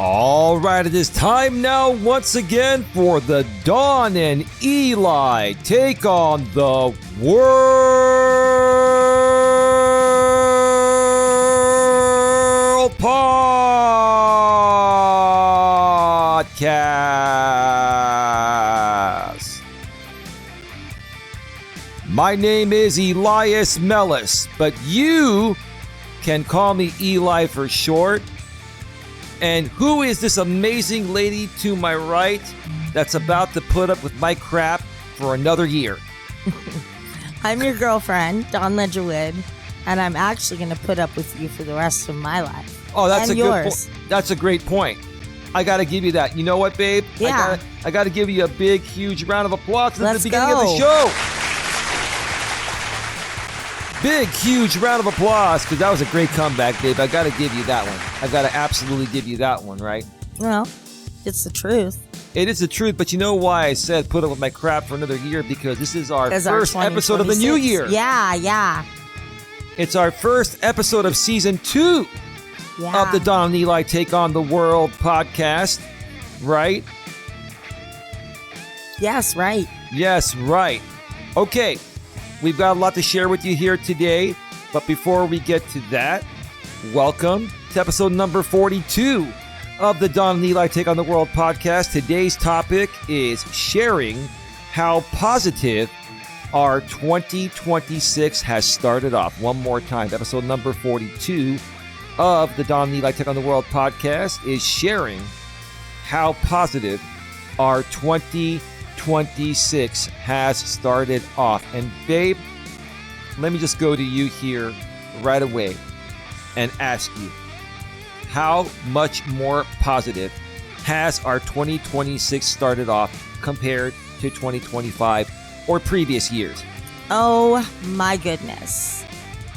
All right, it is time now once again for the Dawn and Eli Take on the World podcast. My name is eliasmelas, but you can call me Eli for short. And who is this amazing lady to my right that's about to put up with my crap for another year? I'm your girlfriend, Dawn Ledgerwood, and I'm actually going to put up with you for the rest of my life. Oh, that's and a yours. good point. That's a great point. I got to give you that. You know what, babe? Yeah. I got to give you a big, huge round of applause at Let's the beginning go. of the show. Big, huge round of applause, because that was a great comeback, babe. I got to give you that one. I got to absolutely give you that one, right? Well, it's the truth. It is the truth, but you know why I said put up with my crap for another year? Because this is our It's first our episode of the new 2026. year. Yeah. It's our first episode of season 2 Yeah. of the Dawn and Eli Take on the World podcast, right? Yes, right. Yes, right. Okay, we've got a lot to share with you here today, but before we get to that, welcome to episode number 42 of the Dawn and Eli Take on the World podcast. Today's topic is sharing how positive our 2026 has started off. One more time, episode number 42 of the Dawn and Eli Take on the World podcast is sharing how positive our 2026 has started off. And babe, let me just go to you here right away and ask you, how much more positive has our 2026 started off compared to 2025 or previous years? Oh, my goodness.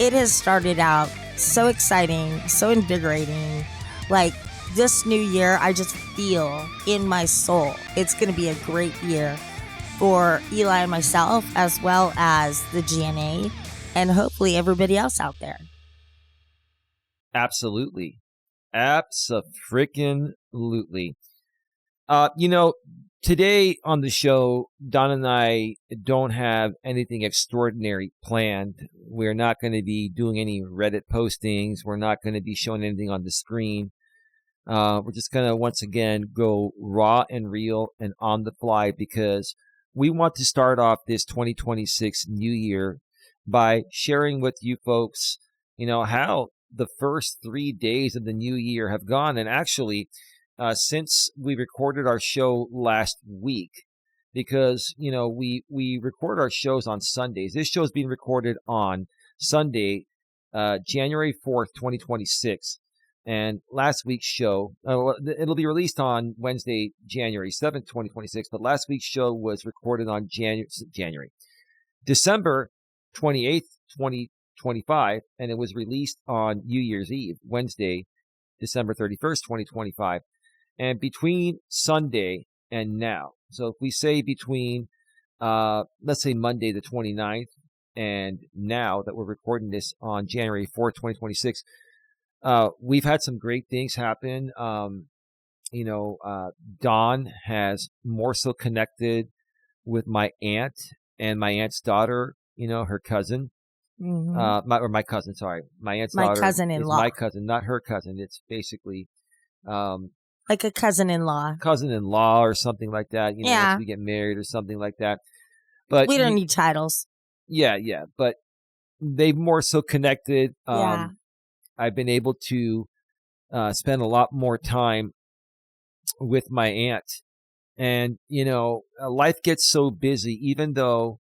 It has started out so exciting, so invigorating. Like, this new year, I just feel in my soul it's going to be a great year for Eli and myself, as well as the GNA, and hopefully everybody else out there. Absolutely. Abso-freaking-lutely. Today on the show, Don and I don't have anything extraordinary planned. We're not going to be doing any Reddit postings. We're not going to be showing anything on the screen. We're just going to, once again, go raw and real and on the fly, because we want to start off this 2026 new year by sharing with you folks, how the first 3 days of the new year have gone. And actually, since we recorded our show last week, because, we record our shows on Sundays. This show is being recorded on Sunday, January 4th, 2026. And last week's show, it'll be released on Wednesday, January 7th, 2026. But last week's show was recorded on December 28th, 2025. And it was released on New Year's Eve, Wednesday, December 31st, 2025. And between Sunday and now, so if we say between, let's say Monday the 29th and now that we're recording this on January 4th, 2026, we've had some great things happen. Dawn has more so connected with my aunt and my aunt's daughter, her cousin. Mm-hmm. My cousin, sorry. My aunt's My daughter cousin-in-law. is my cousin, not her cousin. It's basically Like a cousin-in-law. cousin-in-law or something like that. Yeah. Once we get married or something like that. But We don't need titles. Yeah. But they've more so connected. Yeah. I've been able to spend a lot more time with my aunt. And, life gets so busy, even though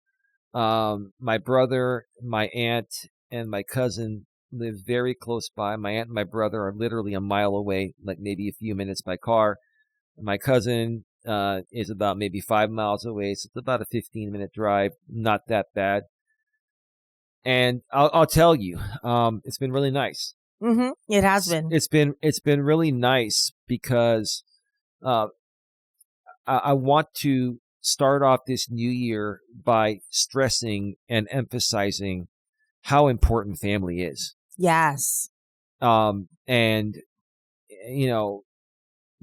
my brother, my aunt, and my cousin live very close by. My aunt and my brother are literally a mile away, like maybe a few minutes by car. My cousin is about maybe 5 miles away, so it's about a 15-minute drive. Not that bad. And I'll tell you, it's been really nice. Mm-hmm. It has been. It's been really nice because I want to start off this new year by stressing and emphasizing how important family is. Yes. And,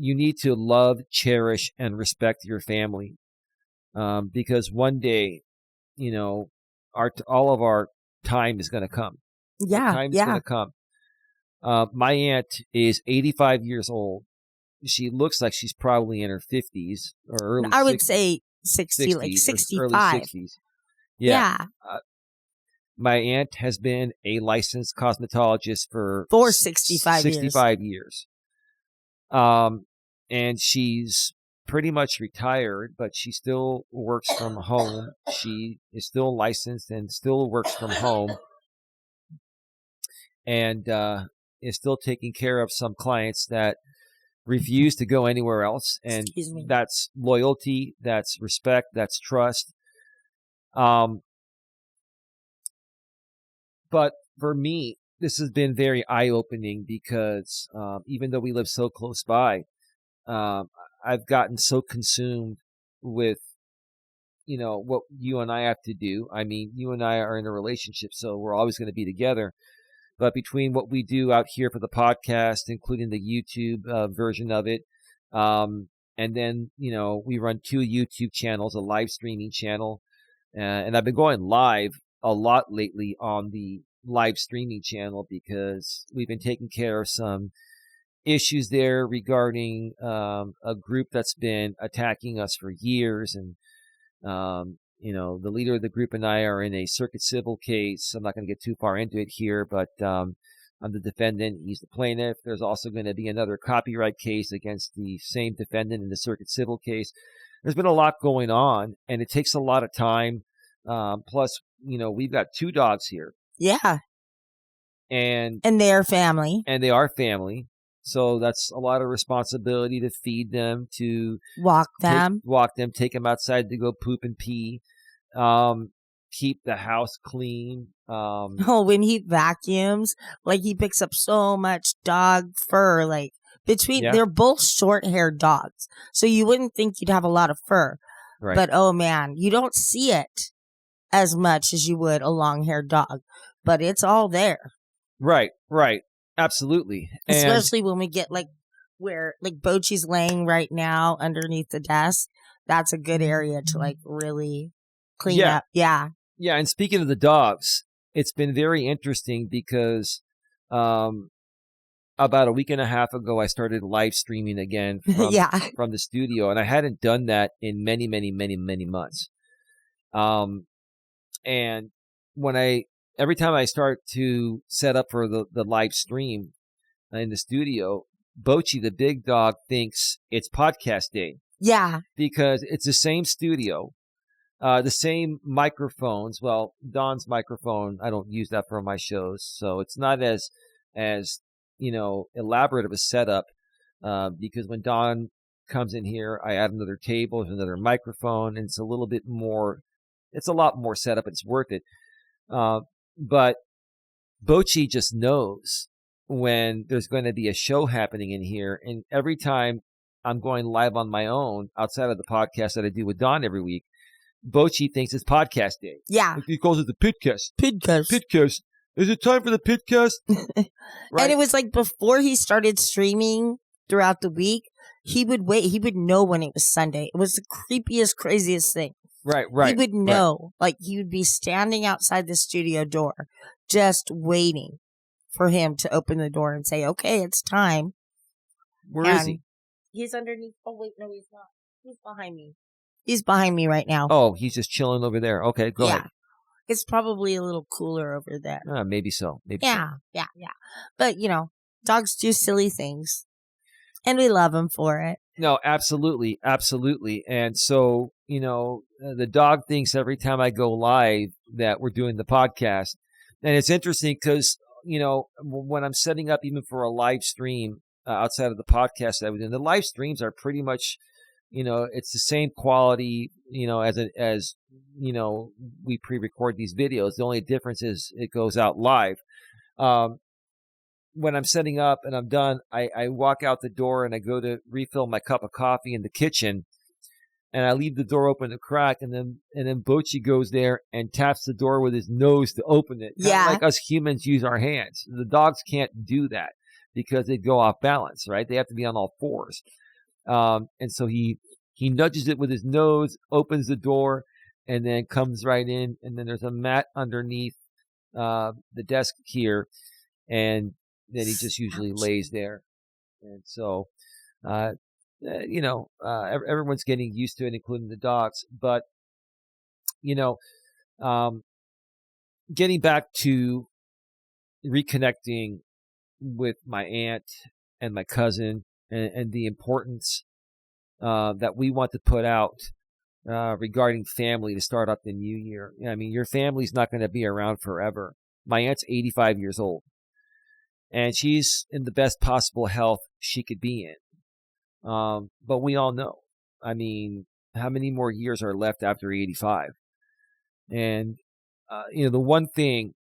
you need to love, cherish, and respect your family, because one day, all of our time is going to come. Our Yeah, time is going yeah. to come. My aunt is 85 years old. She looks like she's probably in her 50s or early I would 60s, say 60, like 60s or early 65. 60s. Yeah. Yeah, My aunt has been a licensed cosmetologist for for 65 years. 65 years. And she's pretty much retired, but she still works from home. She is still licensed and still works from home, and is still taking care of some clients that refuse to go anywhere else. And Excuse me. that's loyalty, that's respect, that's trust. But for me, this has been very eye-opening because even though we live so close by, I've gotten so consumed with, what you and I have to do. I mean, you and I are in a relationship, so we're always going to be together. But between what we do out here for the podcast, including the YouTube version of it, and then, we run 2 YouTube channels, a live streaming channel, and I've been going live a lot lately on the live streaming channel because we've been taking care of some issues there regarding a group that's been attacking us for years. And, the leader of the group and I are in a circuit civil case. I'm not going to get too far into it here, but I'm the defendant. He's the plaintiff. There's also going to be another copyright case against the same defendant in the circuit civil case. There's been a lot going on, and it takes a lot of time. Plus, we've got 2 dogs here. Yeah. And their family. And they are family. So that's a lot of responsibility to feed them, to walk them, take them outside to go poop and pee, keep the house clean. When he vacuums, like he picks up so much dog fur, like they're both short-haired dogs. So you wouldn't think you'd have a lot of fur. Right. But oh man, you don't see it as much as you would a long-haired dog, but it's all there. Right. Absolutely. Especially when we get where Bochi's laying right now underneath the desk. That's a good area to really clean up. Yeah. Yeah. And speaking of the dogs, it's been very interesting because about a week and a half ago, I started live streaming again from the studio, and I hadn't done that in many, many, many, many months. And every time I start to set up for the live stream in the studio, Bochi, the big dog, thinks it's podcast day. Yeah. Because it's the same studio, the same microphones. Well, Don's microphone, I don't use that for my shows, so it's not as elaborate of a setup, because when Don comes in here, I add another table, another microphone, and it's a lot more setup, and it's worth it. But Bochi just knows when there's going to be a show happening in here. And every time I'm going live on my own, outside of the podcast that I do with Don every week, Bochi thinks it's podcast day. Yeah. He calls it the pitcast. Pitcast. Is it time for the pitcast? Right. And it was before he started streaming throughout the week, he would wait. He would know when it was Sunday. It was the creepiest, craziest thing. Right. He would know. He would be standing outside the studio door, just waiting for him to open the door and say, "Okay, it's time." Where is he? He's underneath. Oh wait, no, he's not. He's behind me. He's behind me right now. Oh, he's just chilling over there. Okay, go ahead. It's probably a little cooler over there. Maybe so. Yeah. But dogs do silly things, and we love them for it. No, absolutely. And so, the dog thinks every time I go live that we're doing the podcast. And it's interesting because, when I'm setting up even for a live stream outside of the podcast that we do, the live streams are pretty much, it's the same quality, as we pre-record these videos. The only difference is it goes out live. When I'm setting up and I'm done, I walk out the door and I go to refill my cup of coffee in the kitchen, and I leave the door open a crack, and then Bochi goes there and taps the door with his nose to open it. Yeah. Like us humans use our hands. The dogs can't do that because they go off balance, right? They have to be on all fours. And so he nudges it with his nose, opens the door, and then comes right in. And then there's a mat underneath the desk here, and then he just usually Ouch. lays there. And so, everyone's getting used to it, including the dogs. But you know, um, getting back to reconnecting with my aunt and my cousin, and the importance that we want to put out regarding family to start up the new year. I mean, your family's not going to be around forever. My aunt's 85 years old, and she's in the best possible health she could be in. But we all know, I mean, how many more years are left after 85? And, the one thing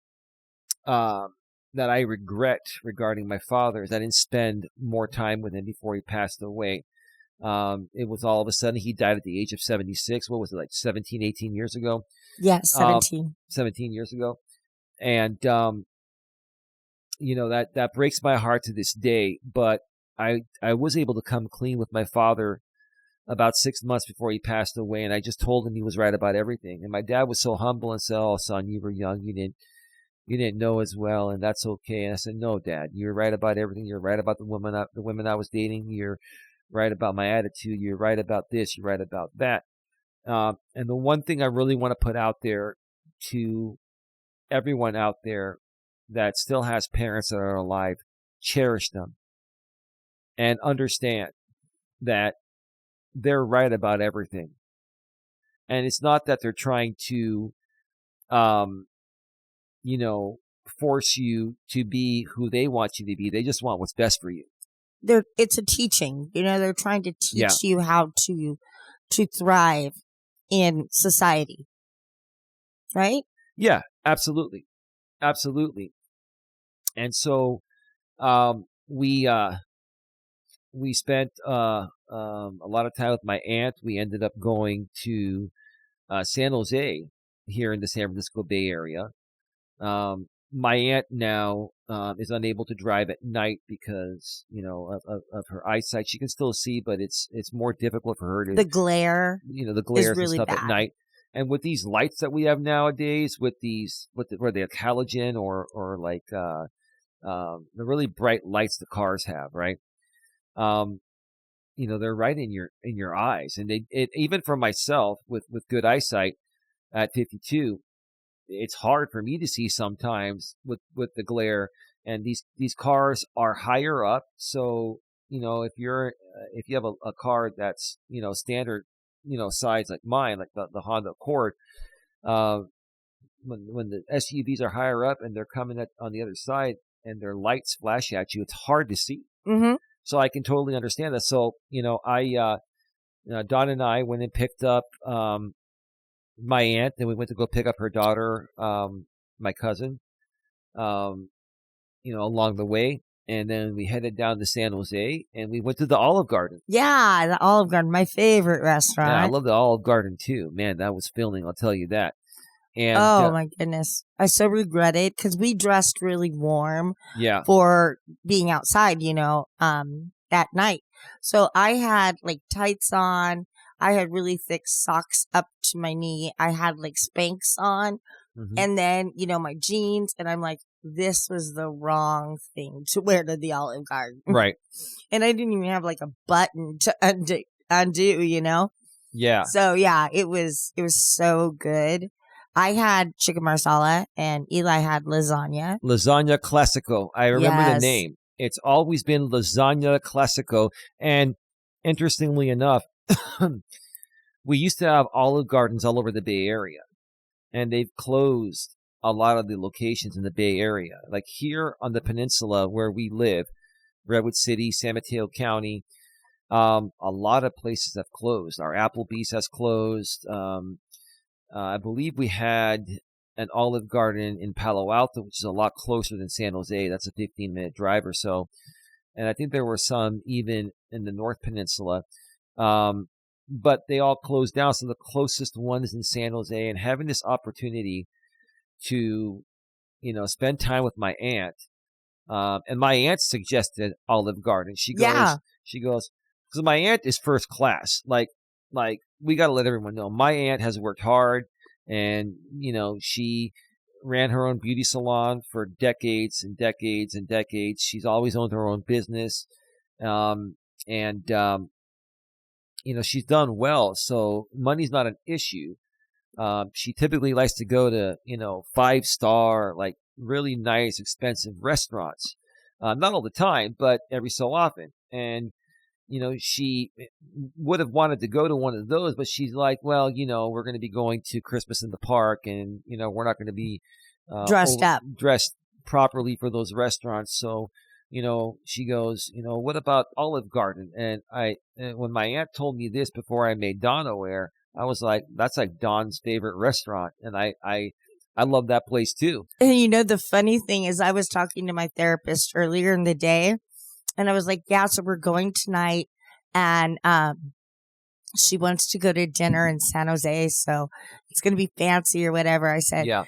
that I regret regarding my father is I didn't spend more time with him before he passed away. It was all of a sudden he died at the age of 76. What was it, like 17, 18 years ago? Yes, 17. 17 years ago. And, that breaks my heart to this day. But I was able to come clean with my father about 6 months before he passed away. And I just told him he was right about everything. And my dad was so humble and said, "Oh, son, you were young. You didn't know as well, and that's okay." And I said, "No, Dad, you're right about everything. You're right about the women I was dating. You're right about my attitude. You're right about this. You're right about that." And the one thing I really want to put out there to everyone out there that still has parents that are alive, cherish them and understand that they're right about everything. And it's not that they're trying to, force you to be who they want you to be. They just want what's best for you. It's a teaching. They're trying to Yeah. teach you how to thrive in society. Right? Yeah, absolutely. Absolutely. And so we spent a lot of time with my aunt. We ended up going to San Jose here in the San Francisco Bay Area. My aunt now is unable to drive at night because of her eyesight. She can still see, but it's more difficult for her to The glare. The glares and really stuff bad at night. And with these lights that we have nowadays, with these where they're halogen or like the really bright lights the cars have, right? They're right in your eyes, and even for myself with good eyesight at 52. It's hard for me to see sometimes with the glare, and these cars are higher up. So if you have a car that's standard size like mine, like the Honda Accord, when the SUVs are higher up and they're coming on the other side and their lights flash at you, it's hard to see. Mm-hmm. So I can totally understand that. So I Don and I went and picked up my aunt, then we went to go pick up her daughter, my cousin, along the way. And then we headed down to San Jose, and we went to the Olive Garden. Yeah, the Olive Garden, my favorite restaurant. Yeah, I love the Olive Garden too. Man, that was filling, I'll tell you that. And my goodness. I so regret it because we dressed really warm yeah, for being outside, that night. So I had like tights on. I had really thick socks up to my knee. I had like Spanx on, and then, my jeans. And I'm like, this was the wrong thing to wear to the Olive Garden. right. And I didn't even have like a button to undo. Yeah. So yeah, it was so good. I had chicken marsala and Eli had lasagna. Lasagna Classico. I remember Yes. the name. It's always been Lasagna Classico. And interestingly enough, we used to have Olive Gardens all over the Bay Area, and they've closed a lot of the locations in the Bay Area. Like here on the peninsula where we live, Redwood City, San Mateo County, a lot of places have closed. Our Applebee's has closed. I believe we had an Olive Garden in Palo Alto, which is a lot closer than San Jose. That's a 15-minute drive or so. And I think there were some even in the North Peninsula. But they all closed down. So the closest one is in San Jose. And having this opportunity to, spend time with my aunt. And my aunt suggested Olive Garden. She goes, because my aunt is first class. Like we got to let everyone know my aunt has worked hard, and she ran her own beauty salon for decades and decades and decades. She's always owned her own business, and she's done well. So money's not an issue. She typically likes to go to 5-star, like really nice, expensive restaurants. Not all the time, but every so often. And she would have wanted to go to one of those, but she's like, well, we're going to be going to Christmas in the Park, and we're not going to be dressed properly for those restaurants. So, she goes, what about Olive Garden? And when my aunt told me this before I made Dawn aware, I was like, that's like Dawn's favorite restaurant, and I love that place too. And the funny thing is, I was talking to my therapist earlier in the day. And I was like, yeah, so we're going tonight. And she wants to go to dinner in San Jose. So it's going to be fancy or whatever. I said, Yeah.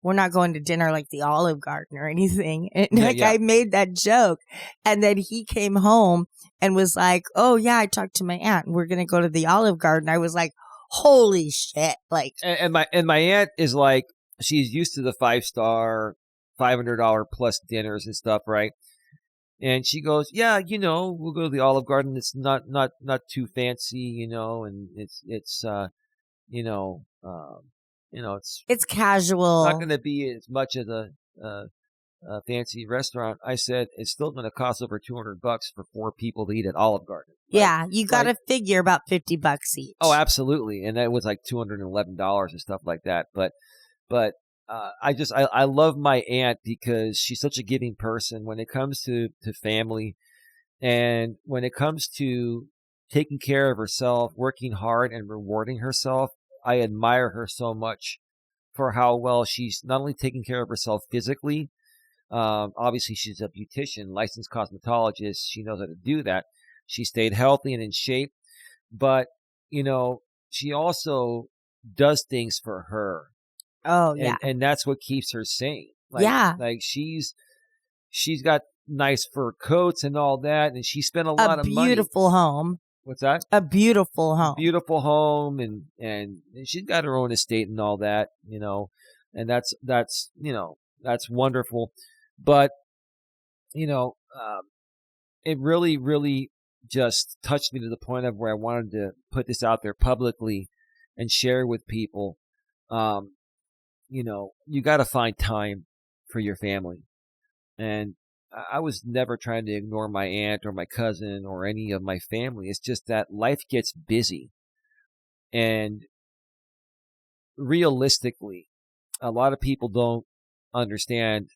We're not going to dinner like the Olive Garden or anything. And Yeah. I made that joke. And then he came home and was like, oh, yeah, I talked to my aunt. We're going to go to the Olive Garden. I was like, holy shit. Like, and my aunt is like, she's used to the 5-star, $500 plus dinners and stuff, right? And she goes, yeah, we'll go to the Olive Garden. It's not too fancy, and it's it's casual. Not going to be as much as a fancy restaurant. I said it's still going to cost over $200 for 4 people to eat at Olive Garden. Right? Yeah, you got to figure about $50 each. Oh, absolutely, and that was like $211 and stuff like that. But I love my aunt because she's such a giving person when it comes to family, and when it comes to taking care of herself, working hard and rewarding herself. I admire her so much for how well she's not only taking care of herself physically. Obviously she's a beautician, licensed cosmetologist. She knows how to do that. She stayed healthy and in shape, but she also does things for her. Oh, yeah. And that's what keeps her sane. Like she's got nice fur coats and all that, and she spent a lot of money. A beautiful home. What's that? A beautiful home. Beautiful home, and she's got her own estate and all that, and that's wonderful. But it really, really just touched me to the point of where I wanted to put this out there publicly and share with people. You got to find time for your family. And I was never trying to ignore my aunt or my cousin or any of my family. It's just that life gets busy. And realistically, a lot of people don't understand,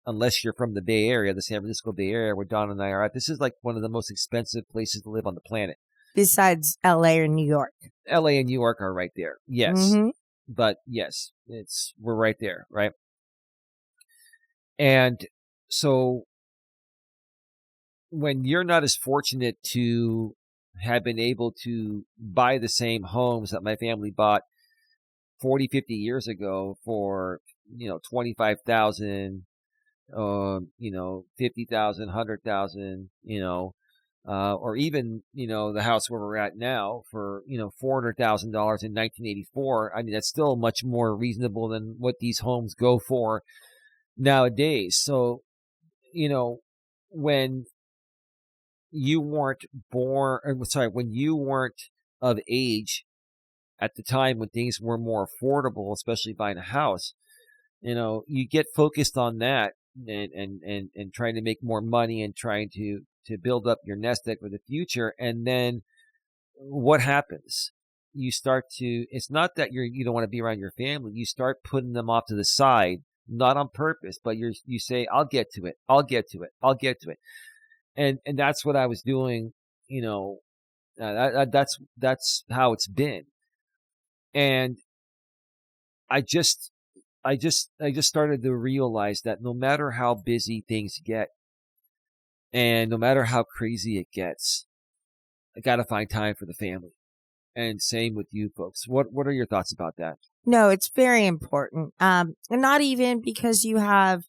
unless you're from the Bay Area, the San Francisco Bay Area, where Don and I are at. This is like one of the most expensive places to live on the planet. Besides LA or New York. LA and New York are right there. Yes. Mm-hmm. But yes, we're right there, right? And so when you're not as fortunate to have been able to buy the same homes that my family bought 40, 50 years ago for, $25,000, 50,000, 100,000, or even, the house where we're at now for, $400,000 in 1984. I mean, that's still much more reasonable than what these homes go for nowadays. So, when you weren't when you weren't of age at the time when things were more affordable, especially buying a house, you get focused on that and trying to make more money and trying to build up your nest egg for the future. And then what happens? You start to, it's not that you don't want to be around your family. You start putting them off to the side, not on purpose, but you say, I'll get to it. I'll get to it. I'll get to it. And that's what I was doing. That's how it's been. And I just started to realize that no matter how busy things get and no matter how crazy it gets, I got to find time for the family. And same with you folks. What are your thoughts about that? No, it's very important. And not even because you have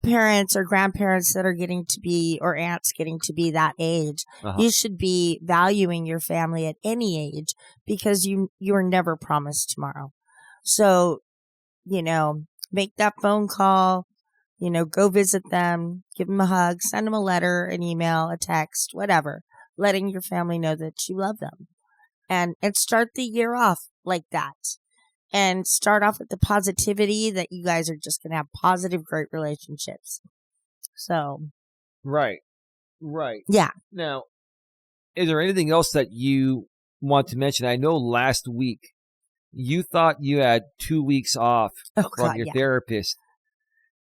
parents or grandparents that are getting to be, or aunts getting to be that age, you should be valuing your family at any age, because you are never promised tomorrow. So, make that phone call, go visit them, give them a hug, send them a letter, an email, a text, whatever, letting your family know that you love them, and start the year off like that. And start off with the positivity that you guys are just going to have positive, great relationships. So. Right. Yeah. Now, is there anything else that you want to mention? I know last week you thought you had 2 weeks off from your therapist.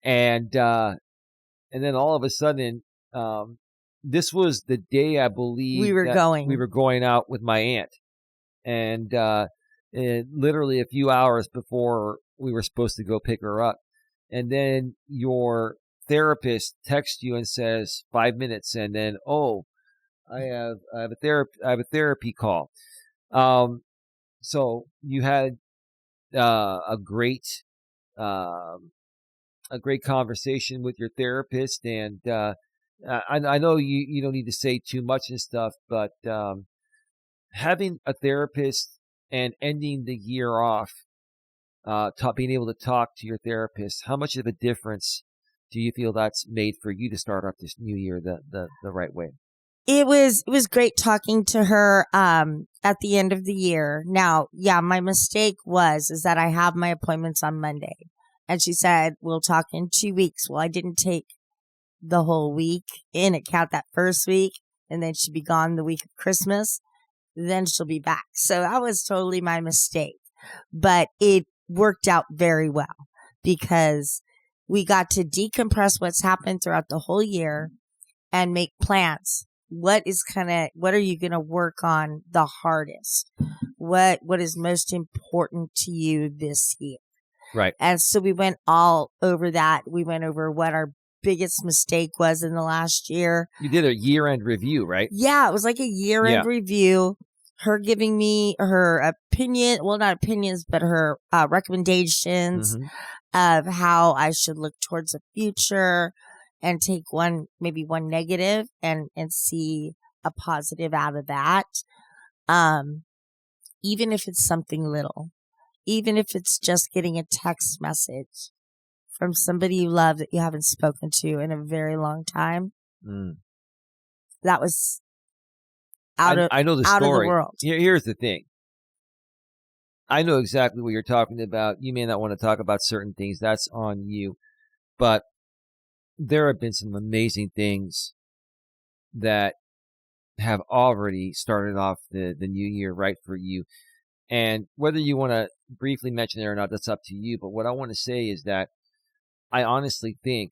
And then all of a sudden, this was the day I believe we were going out with my aunt. And literally a few hours before we were supposed to go pick her up. And then your therapist texts you and says 5 minutes, and then, I have a therapy call. So you had a great conversation with your therapist, and I know you don't need to say too much and stuff, but having a therapist and ending the year off, being able to talk to your therapist, how much of a difference do you feel that's made for you to start off this new year the right way? It was great talking to her at the end of the year. Now, my mistake is that I have my appointments on Monday. And she said, we'll talk in 2 weeks. Well, I didn't take the whole week in account, that first week, and then she'd be gone the week of Christmas. Then she'll be back. So that was totally my mistake. But it worked out very well, because we got to decompress what's happened throughout the whole year and make plans. What are you going to work on the hardest? What is most important to you this year? Right. And so we went all over that. We went over what our biggest mistake was in the last year. You did a year-end review, right? Yeah, it was like a year-end review. Her giving me her opinion, well, not opinions, but her recommendations of how I should look towards the future, and take maybe one negative and see a positive out of that. Even if it's something little. Even if it's just getting a text message from somebody you love that you haven't spoken to in a very long time. That was I know the story. Out of the world. Here's the thing. I know exactly what you're talking about. You may not want to talk about certain things. That's on you. But there have been some amazing things that have already started off the new year right for you. And whether you want to briefly mention it or not, that's up to you. But what I want to say is that I honestly think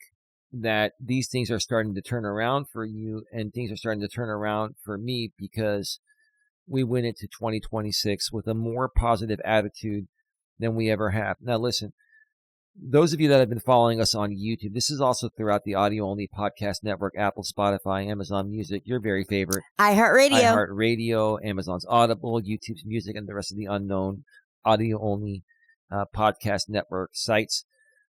that these things are starting to turn around for you, and things are starting to turn around for me, because we went into 2026 with a more positive attitude than we ever have. Now, listen, those of you that have been following us on YouTube, this is also throughout the audio-only podcast network, Apple, Spotify, Amazon Music, your very favorite. iHeartRadio, Amazon's Audible, YouTube's Music, and the rest of the unknown audio-only podcast network sites.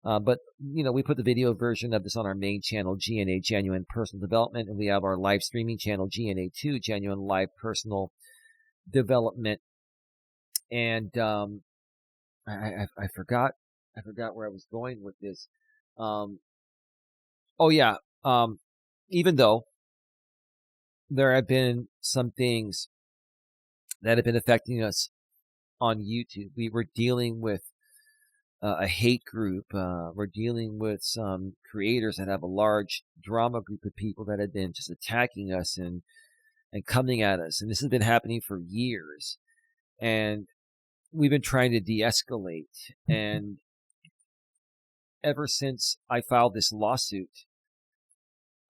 But, we put the video version of this on our main channel, GNA, Genuine Personal Development, and we have our live streaming channel, GNA2, Genuine Live Personal Development. And I forgot where I was going with this. Even though there have been some things that have been affecting us on YouTube, we were dealing with a hate group. We're dealing with some creators that have a large drama group of people that have been just attacking us and coming at us. And this has been happening for years. And we've been trying to de-escalate. And ever since I filed this lawsuit,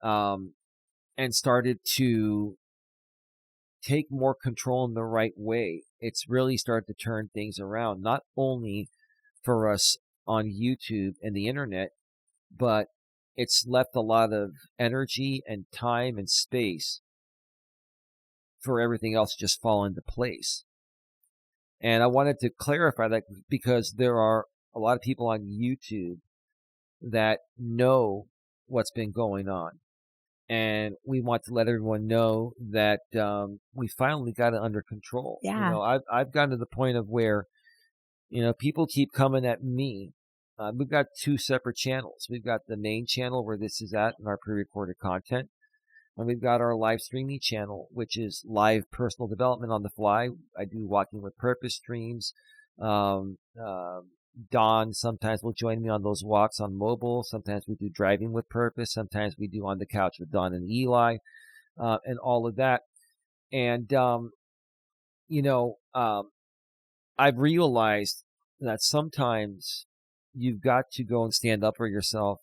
and started to take more control in the right way, it's really started to turn things around, not only for us on YouTube and the internet, but it's left a lot of energy and time and space for everything else to just fall into place. And I wanted to clarify that, because there are a lot of people on YouTube that know what's been going on. And we want to let everyone know that we finally got it under control. Yeah. I've gotten to the point of where, people keep coming at me. We've got two separate channels. We've got the main channel where this is at and our pre-recorded content. And we've got our live streaming channel, which is live personal development on the fly. I do Walking with Purpose streams. Don sometimes will join me on those walks on mobile. Sometimes we do Driving with Purpose. Sometimes we do On the Couch with Don and Eli, and all of that. And, I've realized that sometimes you've got to go and stand up for yourself,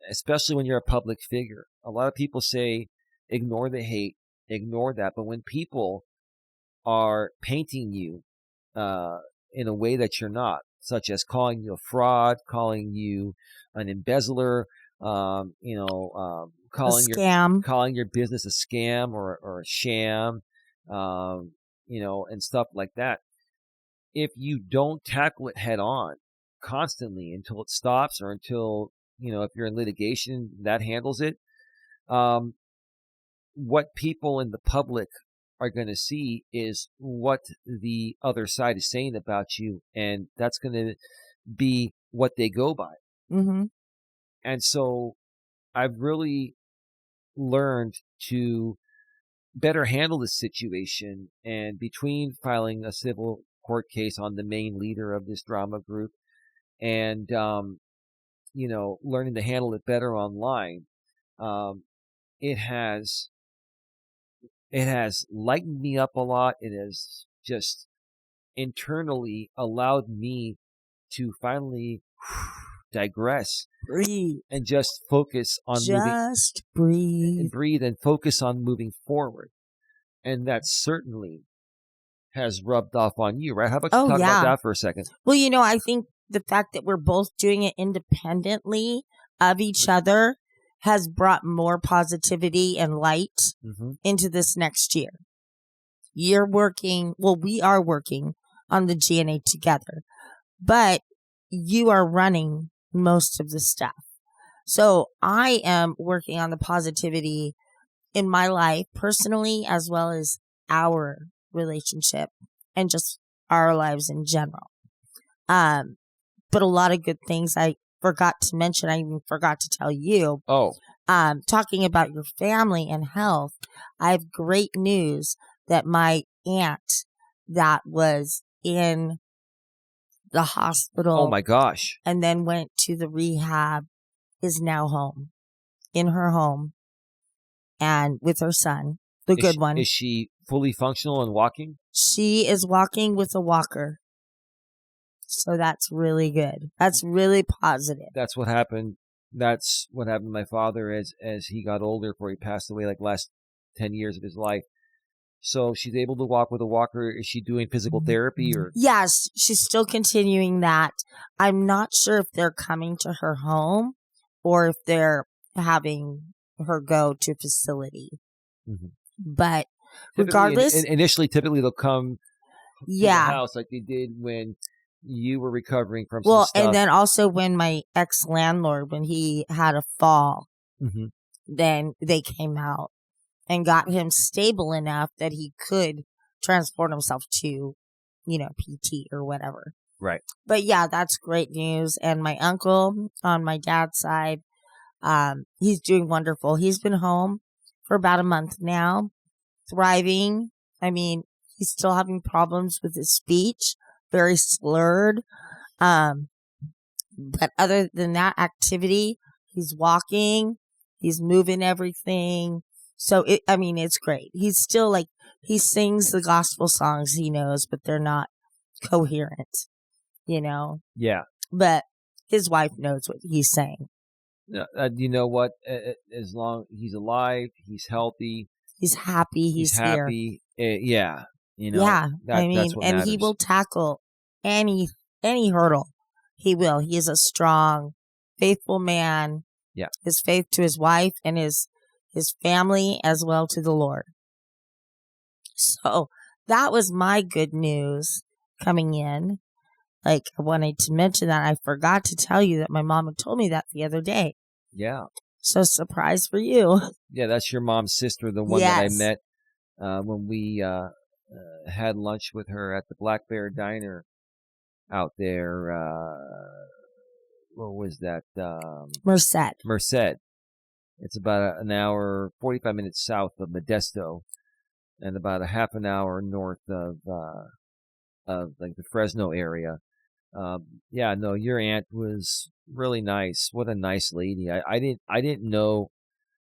especially when you're a public figure. A lot of people say, ignore the hate, ignore that. But when people are painting you in a way that you're not, such as calling you a fraud, calling you an embezzler, calling your business a scam or a sham, and stuff like that. If you don't tackle it head on constantly until it stops, or until, if you're in litigation, that handles it, what people in the public are going to see is what the other side is saying about you, and that's going to be what they go by. Mm-hmm. And so I've really learned to better handle this situation, and between filing a civil court case on the main leader of this drama group and, learning to handle it better online, it has lightened me up a lot. It has just internally allowed me to finally digress, breathe, and just focus on breathe and focus on moving forward. And that certainly has rubbed off on you, right? How about you talk about that for a second? Well, I think the fact that we're both doing it independently of each other has brought more positivity and light into this next year. We are working on the GNA together, but you are running most of the stuff. So I am working on the positivity in my life personally, as well as our relationship and just our lives in general. But a lot of good things I forgot to mention. I even forgot to tell you. Talking about your family and health, I have great news that my aunt that was in the hospital. Oh my gosh. And then went to the rehab is now home, in her home, and with her son, the good one. Is she fully functional and walking? She is walking with a walker. So that's really good. That's really positive. That's what happened. That's what happened to my father as he got older, before he passed away, like last 10 years of his life. So she's able to walk with a walker. Is she doing physical therapy or? Yes, she's still continuing that. I'm not sure if they're coming to her home or if they're having her go to a facility. Mm-hmm. But regardless, typically they'll come to the house like they did when you were recovering from some stuff. And then also when my ex-landlord, when he had a fall, then they came out and got him stable enough that he could transport himself to, PT or whatever. Right. But yeah, that's great news. And my uncle on my dad's side, he's doing wonderful. He's been home for about a month now, thriving. I mean, he's still having problems with his speech, very slurred. But other than that activity, he's walking, he's moving everything. So, it's great. He's still he sings the gospel songs he knows, but they're not coherent, Yeah. But his wife knows what he's saying. You know what? As long he's alive, he's healthy. He's happy. He's happy. Yeah. Yeah. That's what matters. He will tackle any hurdle. He will. He is a strong, faithful man. Yeah. His faith to his wife and his family as well to the Lord. So that was my good news coming in. I wanted to mention that. I forgot to tell you that my mom had told me that the other day. Yeah. So surprise for you. Yeah, that's your mom's sister, the one that I Yes. met when we had lunch with her at the Black Bear Diner out there. What was that? Merced. Merced. It's about an hour, 45 minutes south of Modesto, and about a half an hour north of like the Fresno area. Yeah, no, your aunt was really nice. What a nice lady. I didn't know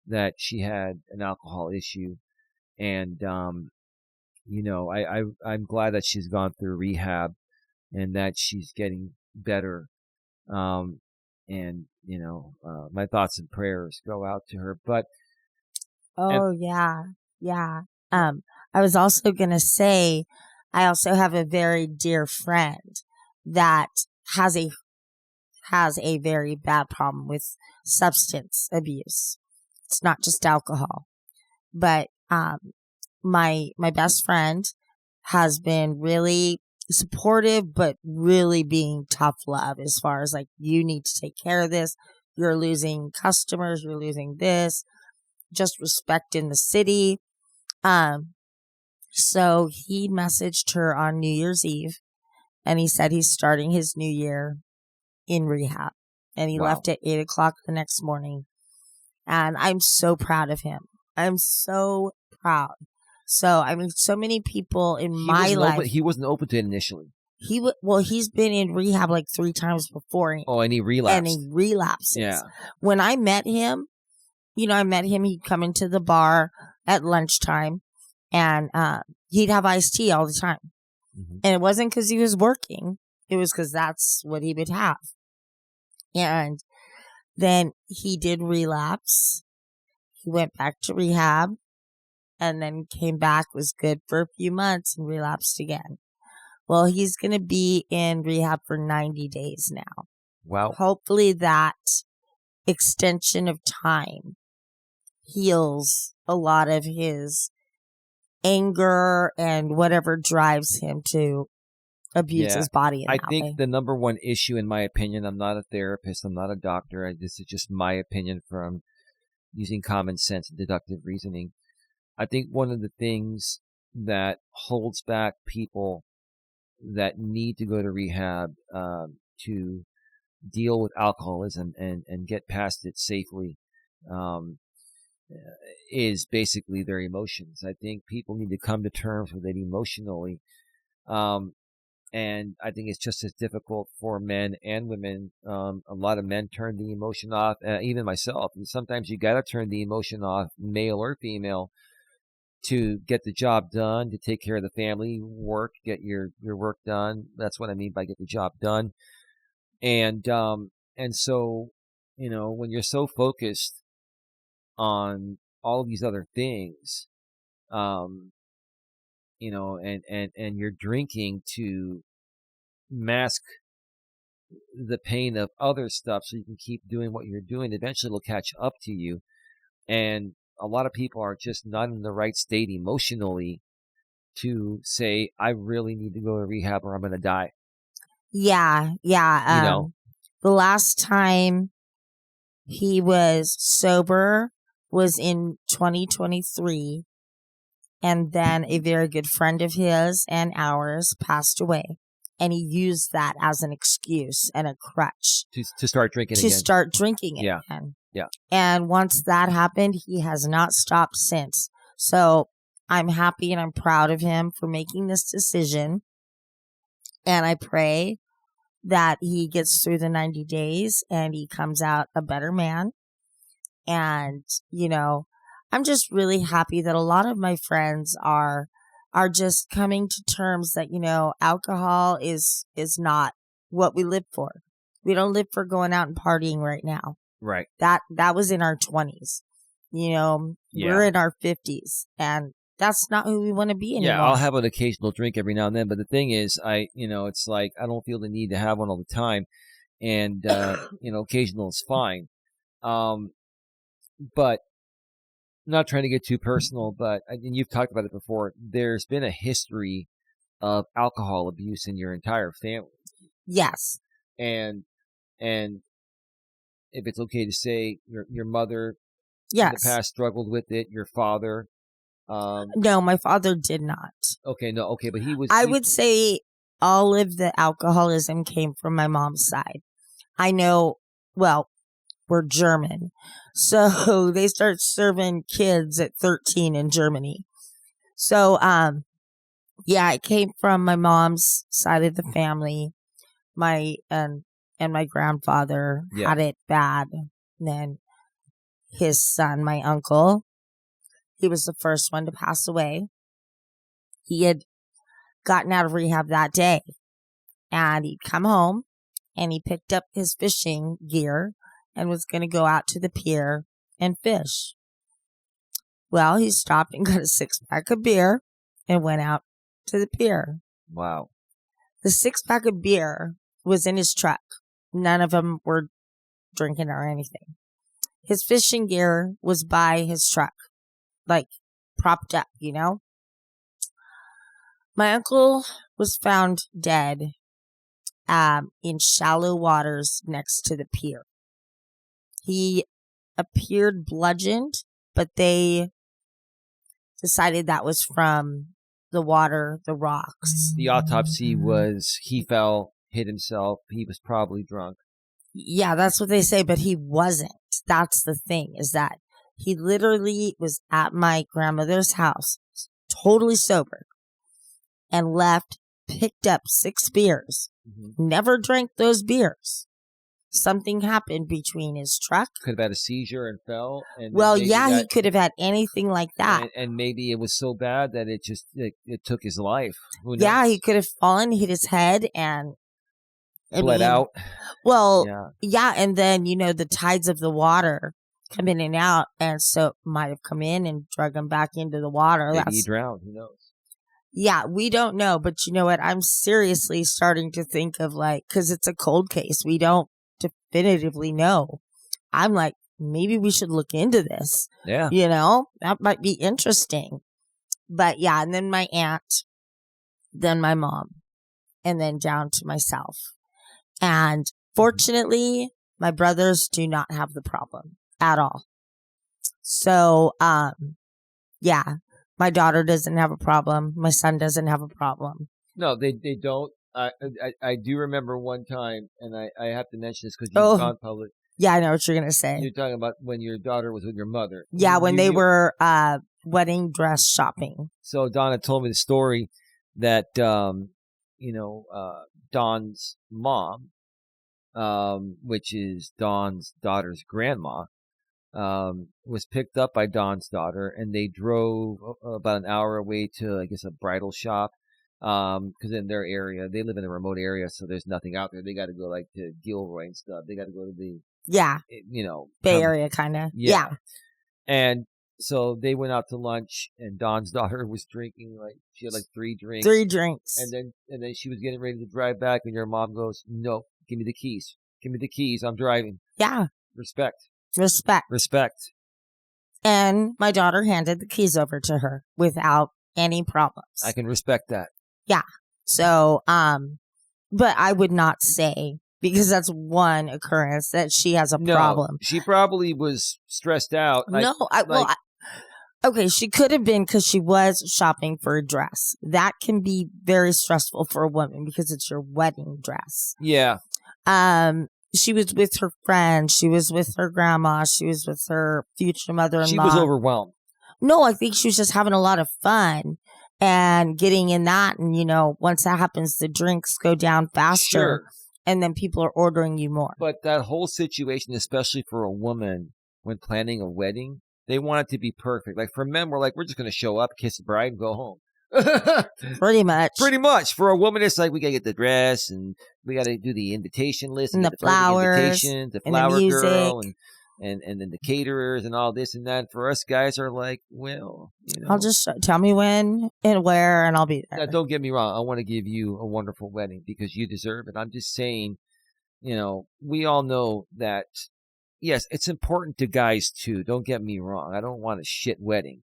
that she had an alcohol issue, and I'm glad that she's gone through rehab and that she's getting better. Um, and my thoughts and prayers go out to her. But and Oh yeah. Yeah. Um, I was also gonna say I also have a very dear friend that has a has a very bad problem with substance abuse. It's not just alcohol, but my best friend has been really supportive, but really being tough love as far as like, you need to take care of this. You're losing customers. You're losing this. Just respect in the city. Um, so he messaged her on New Year's Eve and he said he's starting his new year in rehab. And he wow, left at 8 o'clock the next morning. And I'm so proud of him. I'm so proud. So, I mean, so many people in he my wasn't open. life, He wasn't open to it initially. he's been in rehab like 3 times before Oh, and he and he relapsed. relapses. Yeah. When I met him, he'd come into the bar at lunchtime and he'd have iced tea all the time. Mm-hmm. And it wasn't because he was working. It was because that's what he would have. And then he did relapse. He went back to rehab and then came back, was good for a few months and relapsed again. Well, he's going to be in rehab for 90 days now. Wow. Hopefully that extension of time heals a lot of his anger and whatever drives him to abuse Yeah. his body in I that think way. the number one issue, in my opinion, I'm not a therapist, I'm not a doctor. This is just my opinion from using common sense and deductive reasoning. I think one of the things that holds back people that need to go to rehab to deal with alcoholism and get past it safely um, is basically their emotions. I think people need to come to terms with it emotionally. Um, and I think it's just as difficult for men and women. A lot of men turn the emotion off, even myself. And sometimes you got to turn the emotion off, male or female, to get the job done, to take care of the family, work, get your work done. That's what I mean by get the job done. And so, when you're so focused on all of these other things, um, and you're drinking to mask the pain of other stuff so you can keep doing what you're doing, eventually it'll catch up to you. And a lot of people are just not in the right state emotionally to say, I really need to go to rehab or I'm going to die. Yeah, yeah. The last time he was sober was in 2023. And then a very good friend of his and ours passed away. And he used that as an excuse and a crutch to start drinking to again. start drinking Yeah. again. Yeah. And once that happened, he has not stopped since. So I'm happy and I'm proud of him for making this decision. And I pray that he gets through the 90 days and he comes out a better man. And, I'm just really happy that a lot of my friends are just coming to terms that, alcohol is not what we live for. We don't live for going out and partying right now. Right. That was in our 20s. We're in our 50s and that's not who we want to be anymore. Yeah, I'll have an occasional drink every now and then, but the thing is, it's like I don't feel the need to have one all the time, and occasional is fine. But not trying to get too personal, but and you've talked about it before. There's been a history of alcohol abuse in your entire family. Yes. And if it's okay to say, your mother in the Yes. past struggled with it, your father. No, my father did not. Okay, no, okay, but I would say all of the alcoholism came from my mom's side. I know, well, we're German. So they start serving kids at 13 in Germany. So, yeah, it came from my mom's side of the family. My, and my grandfather had it bad. And then his son, my uncle, he was the first one to pass away. He had gotten out of rehab that day, and he'd come home and he picked up his fishing gear and was going to go out to the pier and fish. Well, he stopped and got a 6-pack of beer and went out to the pier. Wow. The 6-pack of beer was in his truck. None of them were drinking or anything. His fishing gear was by his truck, like propped up, you know? My uncle was found dead in shallow waters next to the pier. He appeared bludgeoned, but they decided that was from the water, the rocks. The autopsy was he fell, hit himself. He was probably drunk. Yeah, that's what they say, but he wasn't. That's the thing, is that he literally was at my grandmother's house, totally sober, and left, picked up 6 beers, never drank those beers. Something happened between his truck. Could have had a seizure and fell. And well, yeah, he could have had anything like that. And maybe it was so bad that it just it took his life. Who knows? Yeah, he could have fallen, hit his head, and bled out. Well, yeah, and then, you know, the tides of the water come in and out, and so it might have come in and drug him back into the water. Maybe he drowned. Who knows? Yeah, we don't know, but you know what? I'm seriously starting to think of, like, because it's a cold case. We don't definitively know. I'm like, maybe we should look into this. Yeah. You know, that might be interesting. But yeah, and then my aunt, then my mom, and then down to myself. And fortunately, my brothers do not have the problem at all. So, yeah, my daughter doesn't have a problem. My son doesn't have a problem. No, they don't. I do remember one time, and I have to mention this because you've gone public. Yeah, I know what you're going to say. You're talking about when your daughter was with your mother. Yeah, when they were wedding dress shopping. So Donna told me the story that, Dawn's mom, which is Dawn's daughter's grandma, was picked up by Dawn's daughter, and they drove about an hour away to, I guess, a bridal shop. Because in their area, they live in a remote area, so there's nothing out there. They got to go like to Gilroy and stuff. They got to go to the Bay Area kind of. Yeah. And so they went out to lunch, and Dawn's daughter was drinking, like she had like 3 drinks. 3 drinks. And then she was getting ready to drive back, and your mom goes, "No, give me the keys. Give me the keys. I'm driving." Yeah. Respect. And my daughter handed the keys over to her without any problems. I can respect that. Yeah. So, but I would not say, because that's one occurrence, that she has a problem. She probably was stressed out. Okay, she could have been, because she was shopping for a dress. That can be very stressful for a woman because it's your wedding dress. Yeah. She was with her friends. She was with her grandma. She was with her future mother-in-law. She was overwhelmed. No, I think she was just having a lot of fun and getting in that. And, once that happens, the drinks go down faster. Sure. And then people are ordering you more. But that whole situation, especially for a woman when planning a wedding, they want it to be perfect. Like for men, we're just going to show up, kiss the bride, and go home. Pretty much. For a woman, it's like we got to get the dress, and we got to do the invitation list, and the flowers, the flower girl, and then the caterers and all this and that. For us guys are like, well, I'll just tell me when and where, and I'll be there. Now, don't get me wrong. I want to give you a wonderful wedding because you deserve it. I'm just saying, we all know that, yes, it's important to guys too. Don't get me wrong. I don't want a shit wedding.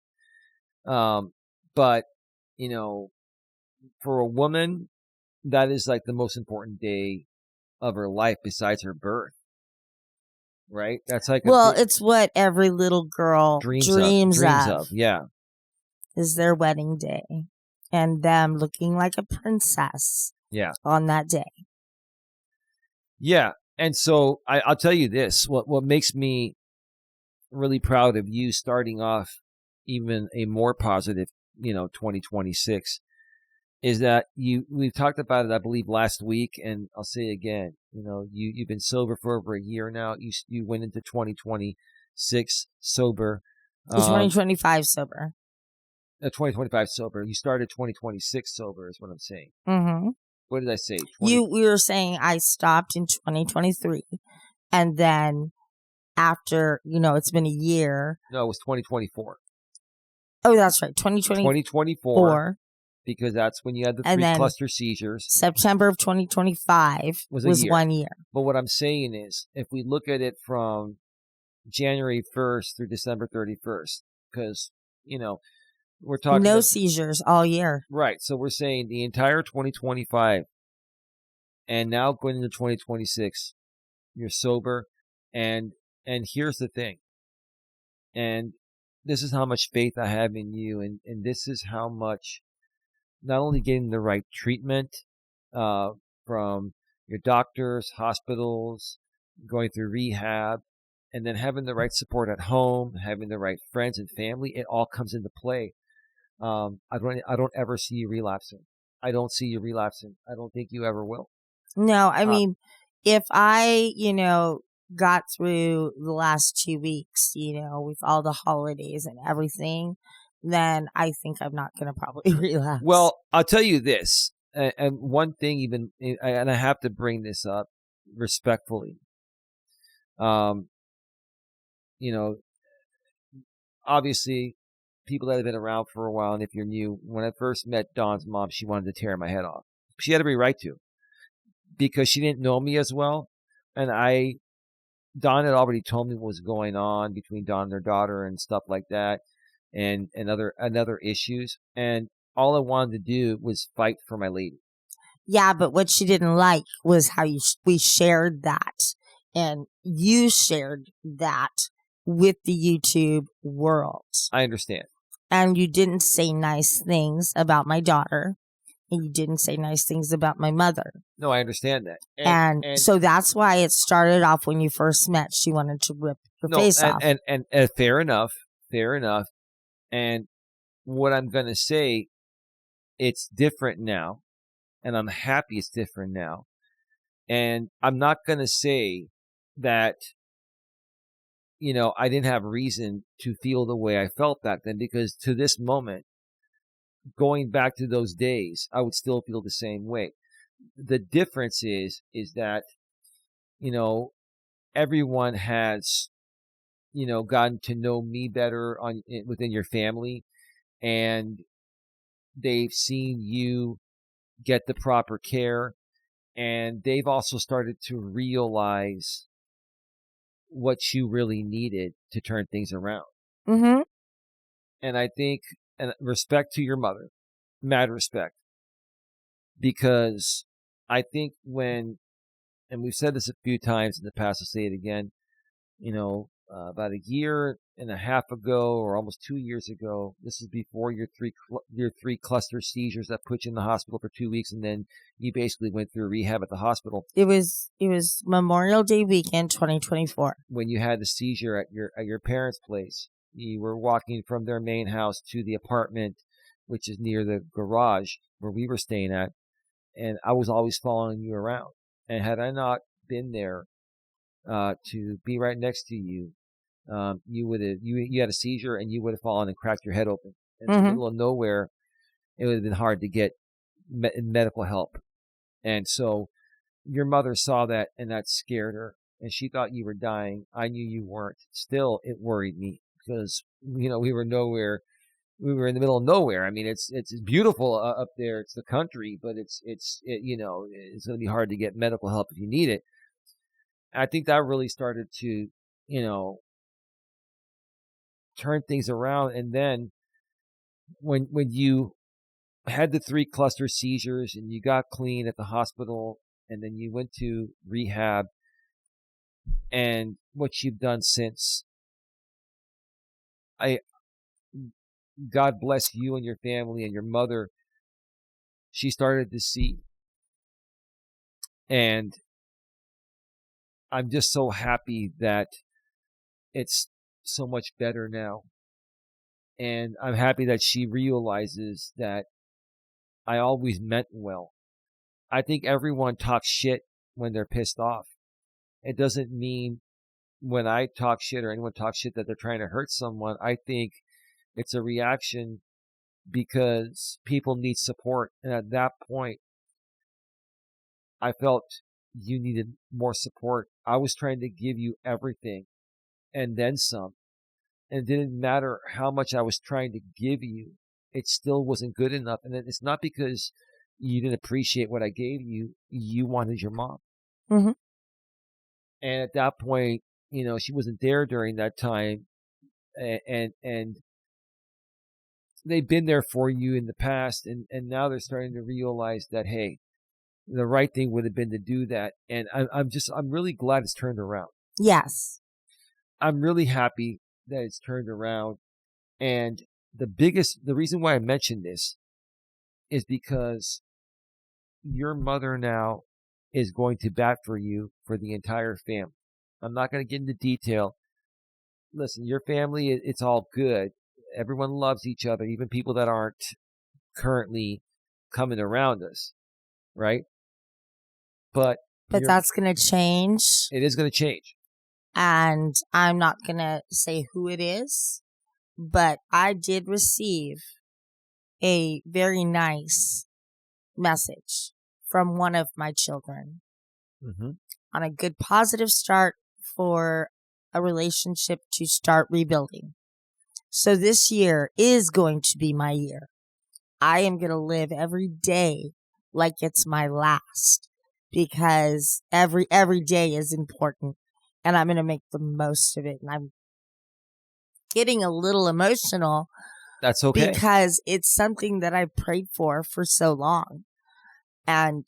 But, for a woman, that is like the most important day of her life besides her birth. right? That's like a Well, big it's what every little girl dreams of Yeah. is their wedding day and them looking like a princess Yeah. on that day. Yeah. And so I'll tell you this, what makes me really proud of you starting off even a more positive, 2026 is that we've talked about it, I believe, last week, and I'll say it again, you've been sober for over a year now. You went into 2026 sober. 2025 sober. 2025 sober. You started 2026 sober is what I'm saying. Mm-hmm. What did I say? We were saying I stopped in 2023, and then after, it's been a year. No, it was 2024. Oh, that's right. 2024. Because that's when you had the 3 cluster seizures. September of 2025 was 1 year. But what I'm saying is, if we look at it from January 1st through December 31st, because, we're talking no seizures all year. Right. So we're saying the entire 2025 and now going into 2026, you're sober. And here's the thing. And this is how much faith I have in you. And this is how much not only getting the right treatment from your doctors, hospitals, going through rehab, and then having the right support at home, having the right friends and family, it all comes into play. I don't ever see you relapsing. I don't see you relapsing. I don't think you ever will. No, I mean, if I, got through the last 2 weeks, with all the holidays and everything, then I think I'm not going to probably relapse. Well, I'll tell you this, and one thing even, and I have to bring this up respectfully. Obviously, people that have been around for a while, and if you're new, when I first met Dawn's mom, she wanted to tear my head off. She had every right to, because she didn't know me as well, and Dawn had already told me what was going on between Dawn and her daughter and stuff like that, and other issues, and all I wanted to do was fight for my lady. Yeah, but what she didn't like was how we shared that, and you shared that with the YouTube world. I understand. And you didn't say nice things about my daughter, and you didn't say nice things about my mother. No, I understand that. And so that's why it started off when you first met. She wanted to rip your face off. And fair enough. And what I'm going to say, it's different now, and I'm happy it's different now. And I'm not going to say that, I didn't have reason to feel the way I felt back then, because to this moment, going back to those days, I would still feel the same way. The difference is that, everyone has, gotten to know me better within your family, and they've seen you get the proper care, and they've also started to realize what you really needed to turn things around. Mm-hmm. And I think, and respect to your mother, mad respect, because I think and we've said this a few times in the past, I'll say it again, about a year and a half ago, or almost 2 years ago, this is before your three cluster seizures that put you in the hospital for 2 weeks, and then you basically went through rehab at the hospital. It was Memorial Day weekend 2024 when you had the seizure at your parents' place. You were walking from their main house to the apartment, which is near the garage where we were staying at, and I was always following you around. And had I not been there to be right next to you, you would have you had a seizure, and you would have fallen and cracked your head open. In the middle of nowhere, it would have been hard to get medical help. And so your mother saw that, and that scared her, and she thought you were dying. I knew you weren't. Still, it worried me, because we were nowhere. We were in the middle of nowhere. I mean, it's beautiful up there. It's the country, but it's going to be hard to get medical help if you need it. I think that really started to, turn things around. And then when you had the 3 cluster seizures and you got clean at the hospital, and then you went to rehab, and what you've done since. I God bless you and your family and your mother. She started to see, and I'm just so happy that it's so much better now. And I'm happy that she realizes that I always meant well. I think everyone talks shit when they're pissed off. It doesn't mean when I talk shit or anyone talks shit that they're trying to hurt someone. I think it's a reaction because people need support. And at that point, I felt you needed more support. I was trying to give you everything and then some. And it didn't matter how much I was trying to give you. It still wasn't good enough. And it's not because you didn't appreciate what I gave you. You wanted your mom. Mm-hmm. And at that point, she wasn't there during that time. And they've been there for you in the past. And now they're starting to realize that, hey, the right thing would have been to do that. And I'm really glad it's turned around. Yes. I'm really happy that it's turned around. And the reason why I mentioned this is because your mother now is going to bat for you for the entire family. I'm not going to get into detail. Listen, your family, it's all good. Everyone loves each other, even people that aren't currently coming around us, right? But that's going to change. It is going to change. And I'm not going to say who it is, but I did receive a very nice message from one of my children on a good positive start for a relationship to start rebuilding. So this year is going to be my year. I am going to live every day like it's my last, because every day is important, and I'm going to make the most of it. And I'm getting a little emotional. That's okay. Because it's something that I prayed for so long, and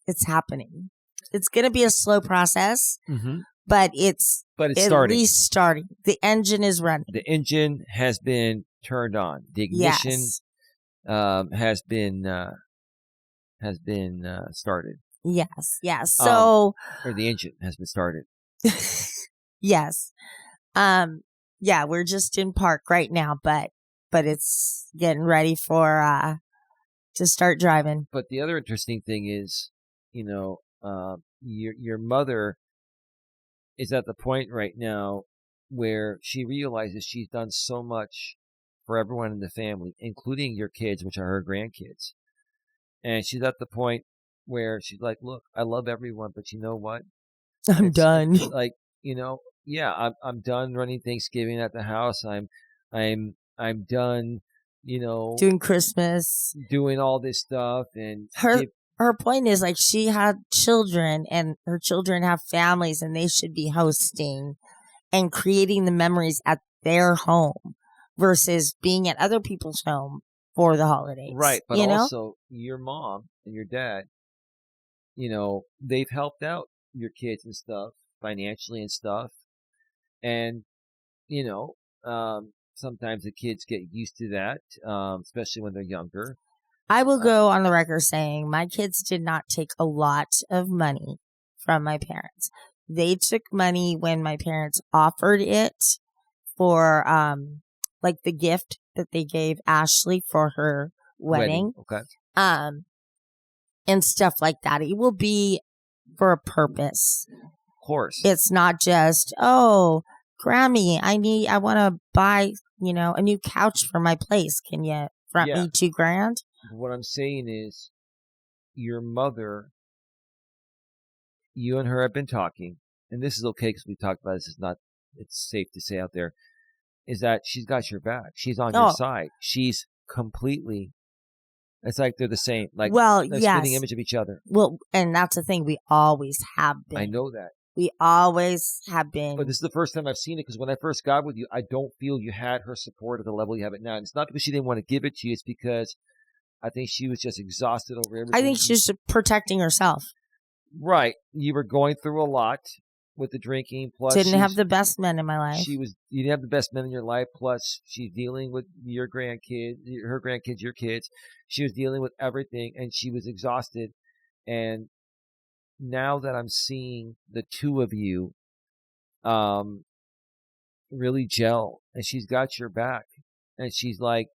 it's happening. It's going to be a slow process, but it's at starting. Least starting. The engine is running. The engine has been turned on. The ignition has been started. Yes. So, or the engine has been started. Yes. Yeah, we're just in park right now, but it's getting ready for to start driving. But the other interesting thing is, your mother is at the point right now where she realizes she's done so much for everyone in the family, including your kids, which are her grandkids. And she's at the point where she's like, look, I love everyone, but you know what? I'm done. Like, I'm done running Thanksgiving at the house. I'm done, doing Christmas, doing all this stuff. And her point is, like, she had children and her children have families, and they should be hosting and creating the memories at their home versus being at other people's home for the holidays. Right. But also your mom and your dad, they've helped out your kids and stuff financially and stuff. And, sometimes the kids get used to that, especially when they're younger. I will go on the record saying my kids did not take a lot of money from my parents. They took money when my parents offered it for, like the gift that they gave Ashley for her wedding. Okay. And stuff like that. It will be for a purpose. Of course. It's not just, oh, Grammy, I want to buy, a new couch for my place. Can you front me $2,000? What I'm saying is, your mother, you and her have been talking, and this is okay because we talked about this. It's safe to say out there, is that she's got your back. She's on your side. She's completely, it's like they're the same. Like, they're spitting image of each other. Well, and that's the thing. We always have been. I know that. We always have been. But this is the first time I've seen it, because when I first got with you, I don't feel you had her support at the level you have it now. And it's not because she didn't want to give it to you. It's because I think she was just exhausted over everything. I think she's protecting herself. Right. You were going through a lot with the drinking. Plus, Didn't have the best men in my life. you didn't have the best men in your life. Plus, she's dealing with your grandkids, her grandkids, your kids. She was dealing with everything, and she was exhausted. And now that I'm seeing the two of you, really gel, and she's got your back, and she's like,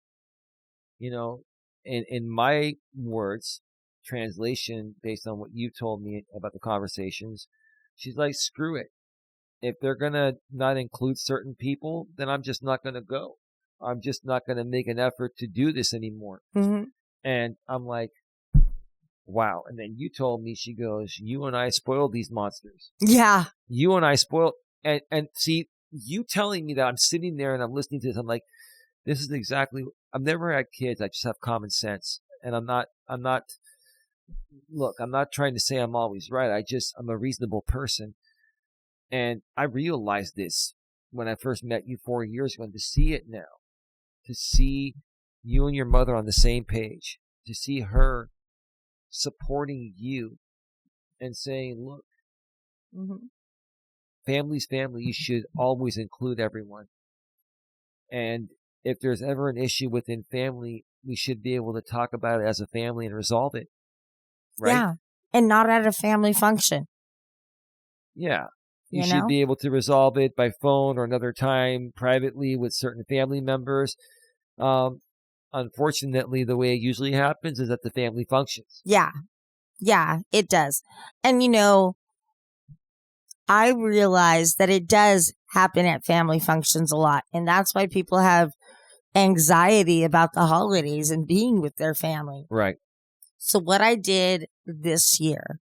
in my words, translation based on what you told me about the conversations, she's like, screw it. If they're going to not include certain people, then I'm just not going to go. I'm just not going to make an effort to do this anymore. Mm-hmm. And I'm like, wow. And then you told me, she goes, you and I spoiled these monsters. Yeah. You and I spoiled. And see, you telling me that, I'm sitting there and I'm listening to this. I'm like, this is exactly, I've never had kids. I just have common sense. And I'm not, look, I'm not trying to say I'm always right. I'm a reasonable person. And I realized this when I first met you 4 years ago, and to see it now, to see you and your mother on the same page, to see her supporting you and saying, look, Mm-hmm. family's family, you should always include everyone. And if there's ever an issue within family, we should be able to talk about it as a family and resolve it. Right? Yeah. And not at a family function. Yeah. You should be able to resolve it by phone or another time privately with certain family members. Unfortunately, the way it usually happens is at the family functions. Yeah. Yeah, it does. And, I realize that it does happen at family functions a lot. And that's why people have anxiety about the holidays and being with their family. Right. So what I did this year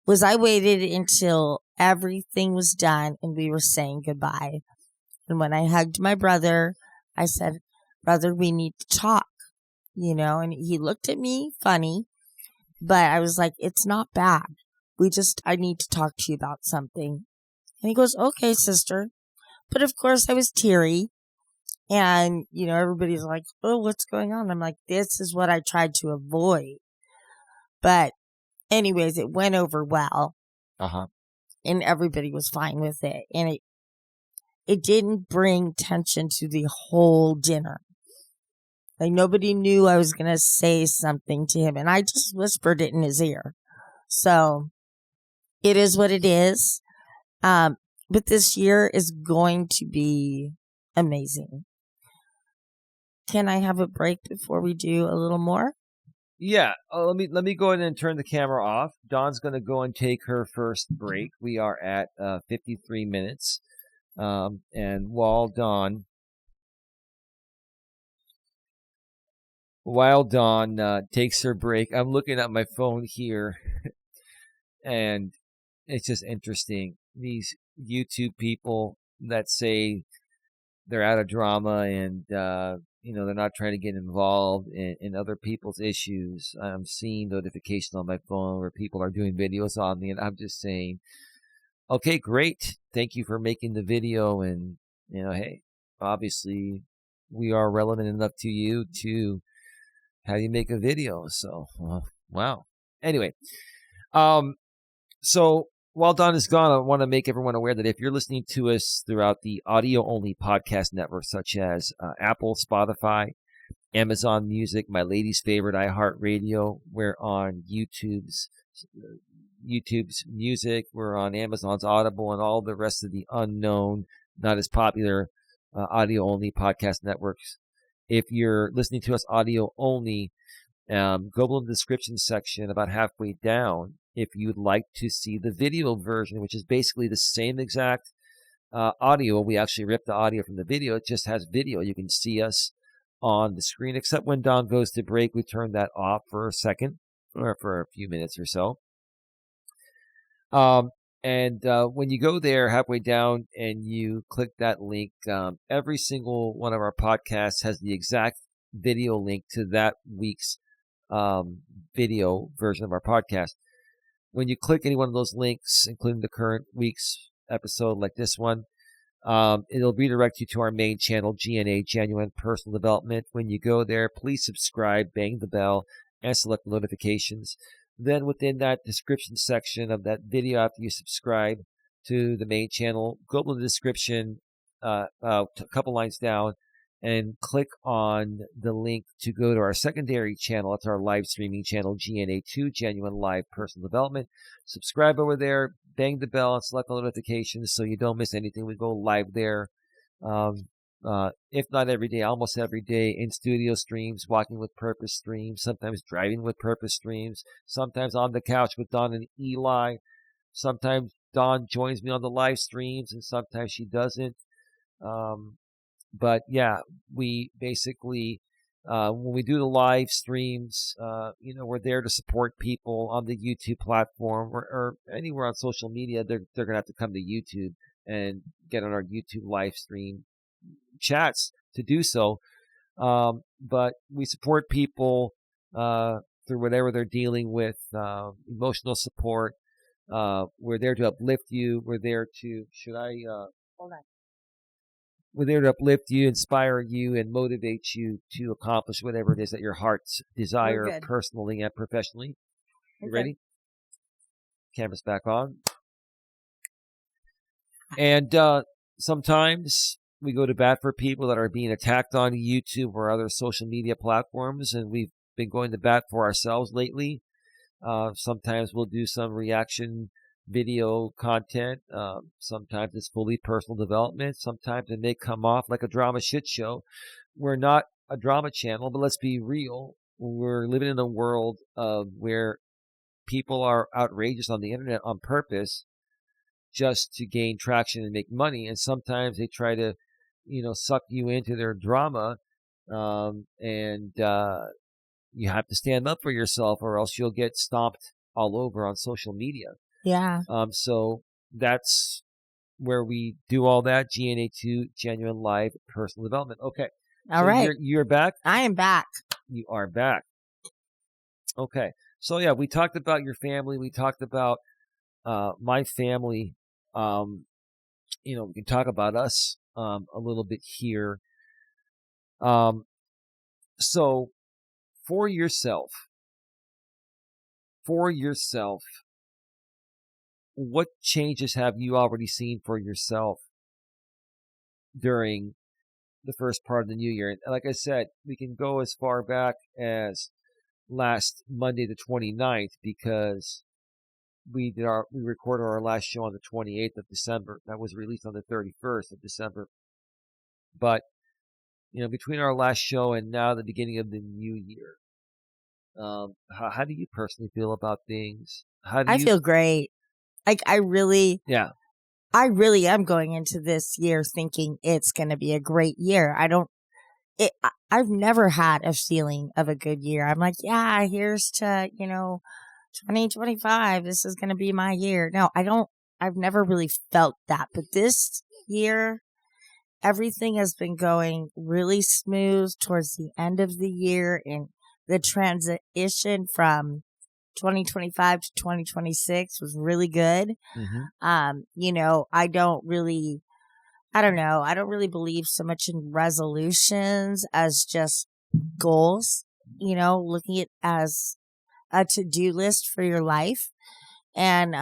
was I waited until everything was done and we were saying goodbye. And when I hugged my brother, I said, brother, we need to talk, and he looked at me funny, but I was like, it's not bad. I need to talk to you about something. And he goes, okay, sister. But of course I was teary and, everybody's like, oh, what's going on? I'm like, this is what I tried to avoid. But anyways, it went over well. Uh-huh. And everybody was fine with it. And it didn't bring tension to the whole dinner. Like nobody knew I was going to say something to him. And I just whispered it in his ear. So it is what it is. But this year is going to be amazing. Can I have a break before we do a little more? Yeah. Let me go ahead and turn the camera off. Dawn's going to go and take her first break. We are at 53 minutes. And while Dawn takes her break, I'm looking at my phone here, and it's just interesting. These YouTube people that say they're out of drama and they're not trying to get involved in other people's issues. I'm seeing notifications on my phone where people are doing videos on me, and I'm just saying, okay, great. Thank you for making the video. And, hey, obviously we are relevant enough to you to how you make a video. So, wow. Anyway, so while Don is gone, I want to make everyone aware that if you're listening to us throughout the audio-only podcast network, such as Apple, Spotify, Amazon Music, my lady's favorite, iHeartRadio, we're on YouTube's Music, we're on Amazon's Audible, and all the rest of the unknown, not as popular audio-only podcast networks. If you're listening to us audio-only, go below the description section about halfway down if you'd like to see the video version, which is basically the same exact audio. We actually ripped the audio from the video. It just has video. You can see us on the screen, except when Don goes to break, we turn that off for a second or for a few minutes or so. And when you go there halfway down and you click that link, every single one of our podcasts has the exact video link to that week's video version of our podcast. When you click any one of those links, including the current week's episode like this one, it'll redirect you to our main channel, GNA, Genuine Personal Development. When you go there, please subscribe, bang the bell, and select notifications. Then within that description section of that video, after you subscribe, to the main channel, go to the description, a couple lines down, and click on the link to go to our secondary channel. It's our live streaming channel, GNA2, Genuine Live Personal Development. Subscribe over there, bang the bell, and select the notifications so you don't miss anything. We go live there. If not every day, almost every day, in studio streams, walking with purpose streams, sometimes driving with purpose streams, sometimes on the couch with Don and Eli. Sometimes Dawn joins me on the live streams, and sometimes she doesn't. But yeah, we basically, when we do the live streams, we're there to support people on the YouTube platform or anywhere on social media. They're going to have to come to YouTube and get on our YouTube live stream chats to do so. But we support people through whatever they're dealing with, emotional support. We're there to uplift you. We're there to, hold on. We're there to uplift you, inspire you, and motivate you to accomplish whatever it is that your hearts desire, personally and professionally. You ready? Camera's back on. And sometimes we go to bat for people that are being attacked on YouTube or other social media platforms, and we've been going to bat for ourselves lately. Sometimes we'll do some reaction video content. Sometimes it's fully personal development. Sometimes it may come off like a drama shit show. We're not a drama channel, but let's be real. We're living in a world where people are outrageous on the internet on purpose just to gain traction and make money. And sometimes they try to, suck you into their drama. And you have to stand up for yourself or else you'll get stomped all over on social media. Yeah. So that's where we do all that. GNA2, Genuine Live Personal Development. Okay. All right. You're back? I am back. You are back. Okay. So yeah, we talked about your family. We talked about my family. We can talk about us a little bit here. So for yourself, what changes have you already seen for yourself during the first part of the new year? And like I said, we can go as far back as last Monday, the 29th, because we recorded our last show on the 28th of December. That was released on the 31st of December. But, between our last show and now the beginning of the new year, how do you personally feel about things? I feel great. Like I really am going into this year thinking it's going to be a great year. I've never had a feeling of a good year. I'm like, yeah, here's to, 2025. This is going to be my year. No, I've never really felt that. But this year, everything has been going really smooth towards the end of the year, and the transition from 2025 to 2026 was really good. Mm-hmm. I don't really believe so much in resolutions as just goals, looking at it as a to-do list for your life. And,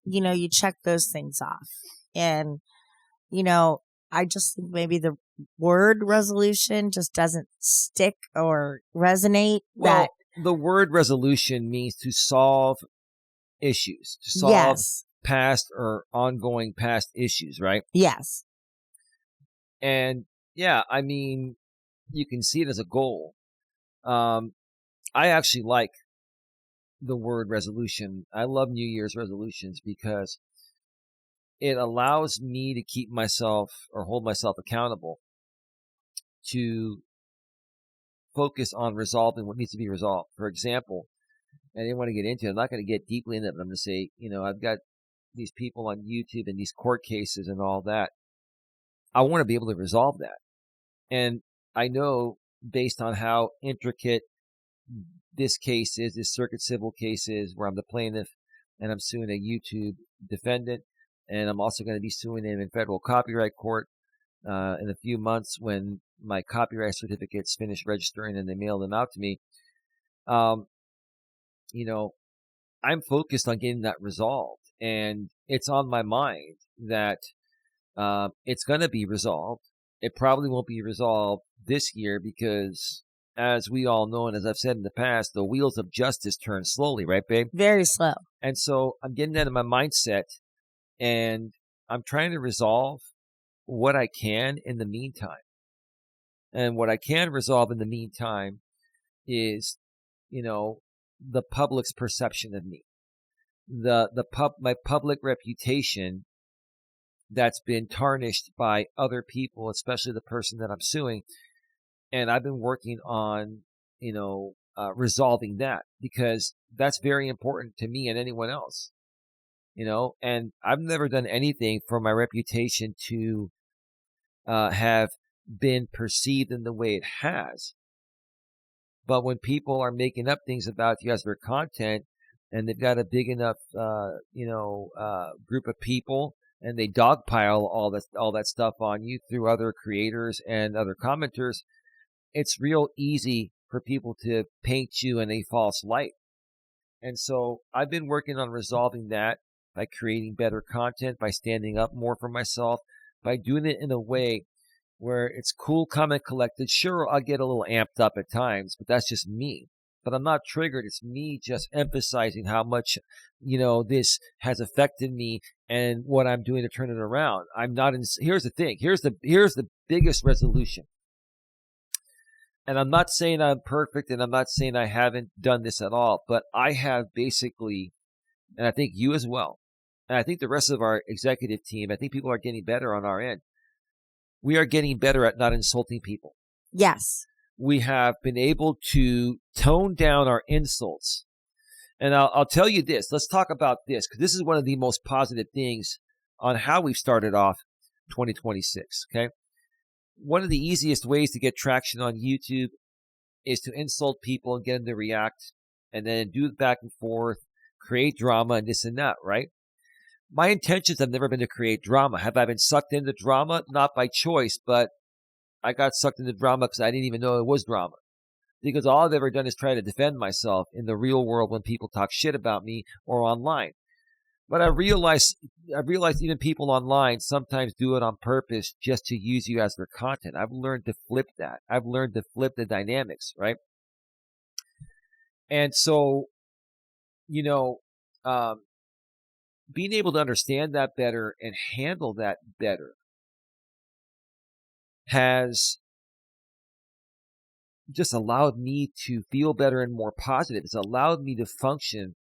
you check those things off. And, I just think maybe the word resolution just doesn't stick or resonate. Well, the word resolution means to solve issues, to solve past or ongoing past issues, right? Yes. And yeah, I mean, you can see it as a goal. I actually like the word resolution. I love New Year's resolutions because it allows me to keep myself or hold myself accountable to focus on resolving what needs to be resolved. For example, I didn't want to get into it. I'm not going to get deeply into it, but I'm going to say, I've got these people on YouTube and these court cases and all that. I want to be able to resolve that. And I know based on how intricate this case is, this circuit civil case is, where I'm the plaintiff and I'm suing a YouTube defendant, and I'm also going to be suing him in federal copyright court in a few months when my copyright certificates finish registering and they mail them out to me. I'm focused on getting that resolved. and it's on my mind that it's going to be resolved. It probably won't be resolved this year because, as we all know, and as I've said in the past, the wheels of justice turn slowly, right, babe? Very slow. And so I'm getting that in my mindset, and I'm trying to resolve what I can in the meantime. And what I can resolve in the meantime is, the public's perception of me, my public reputation that's been tarnished by other people, especially the person that I'm suing. And I've been working on, resolving that, because that's very important to me and anyone else, and I've never done anything for my reputation to have been perceived in the way it has. But when people are making up things about you as their content, and they've got a big enough, group of people, and they dogpile all that stuff on you through other creators and other commenters, it's real easy for people to paint you in a false light. And so I've been working on resolving that by creating better content, by standing up more for myself, by doing it in a way where it's cool, calm, and collected. Sure, I'll get a little amped up at times, but that's just me. But I'm not triggered. It's me just emphasizing how much, this has affected me and what I'm doing to turn it around. I'm not in. Here's the thing. Here's the biggest resolution. And I'm not saying I'm perfect, and I'm not saying I haven't done this at all, but I have basically, and I think you as well, and I think the rest of our executive team, I think people are getting better on our end. We are getting better at not insulting people. Yes. We have been able to tone down our insults. And I'll tell you this. Let's talk about this, because this is one of the most positive things on how we've started off 2026, okay? One of the easiest ways to get traction on YouTube is to insult people and get them to react, and then do it back and forth, create drama and this and that, right? My intentions have never been to create drama. Have I been sucked into drama? Not by choice, but I got sucked into drama because I didn't even know it was drama. Because all I've ever done is try to defend myself in the real world when people talk shit about me or online. But I realized even people online sometimes do it on purpose just to use you as their content. I've learned to flip that. I've learned to flip the dynamics, right? And so, being able to understand that better and handle that better has just allowed me to feel better and more positive. It's allowed me to function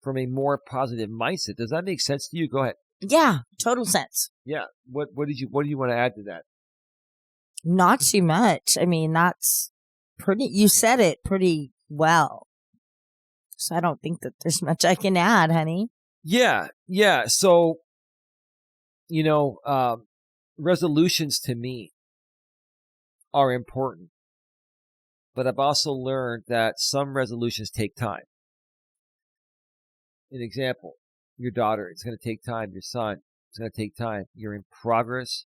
from a more positive mindset. Does that make sense to you? Go ahead. Yeah, total sense. Yeah. What do you want to add to that? Not too much. I mean, that's pretty, you said it pretty well. So I don't think that there's much I can add, honey. Yeah. So, resolutions to me are important, but I've also learned that some resolutions take time. An example, your daughter, it's going to take time. Your son, it's going to take time. You're in progress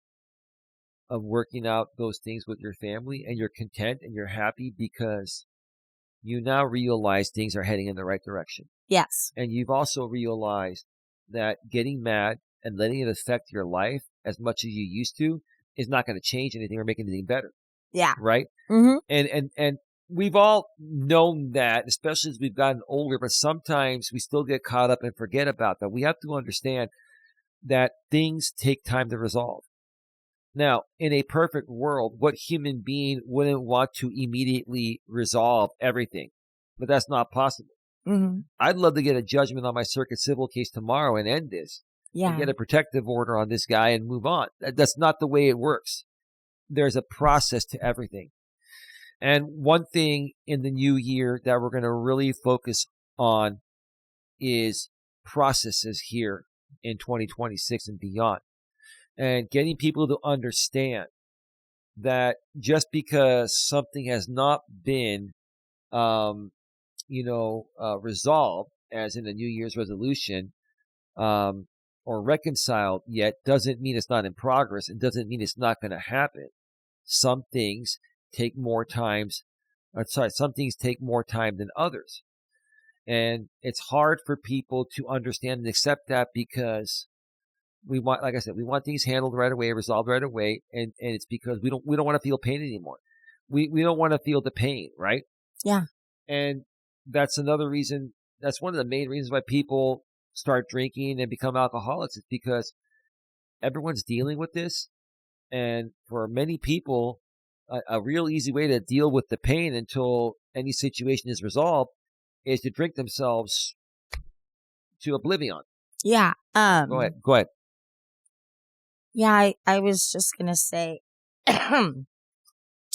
of working out those things with your family, and you're content and you're happy because you now realize things are heading in the right direction. Yes. And you've also realized that getting mad and letting it affect your life as much as you used to is not going to change anything or make anything better. Yeah. Right? Mm-hmm. And we've all known that, especially as we've gotten older, but sometimes we still get caught up and forget about that. We have to understand that things take time to resolve. Now, in a perfect world, what human being wouldn't want to immediately resolve everything? But that's not possible. Mm-hmm. I'd love to get a judgment on my circuit civil case tomorrow and end this. Yeah. And get a protective order on this guy and move on. That's not the way it works. There's a process to everything. And one thing in the new year that we're going to really focus on is processes here in 2026 and beyond. And getting people to understand that just because something has not been, resolved, as in a New Year's resolution, or reconciled yet, doesn't mean it's not in progress. It doesn't mean it's not going to happen. Some things take more time than others. And it's hard for people to understand and accept that because we want, like I said, we want things handled right away, resolved right away. And it's because we don't want to feel pain anymore. We don't want to feel the pain, right? Yeah. And that's another reason. That's one of the main reasons why people start drinking and become alcoholics. It's because everyone's dealing with this. And for many people, a real easy way to deal with the pain until any situation is resolved is to drink themselves to oblivion. Yeah. Go ahead. Yeah, I was just going to say,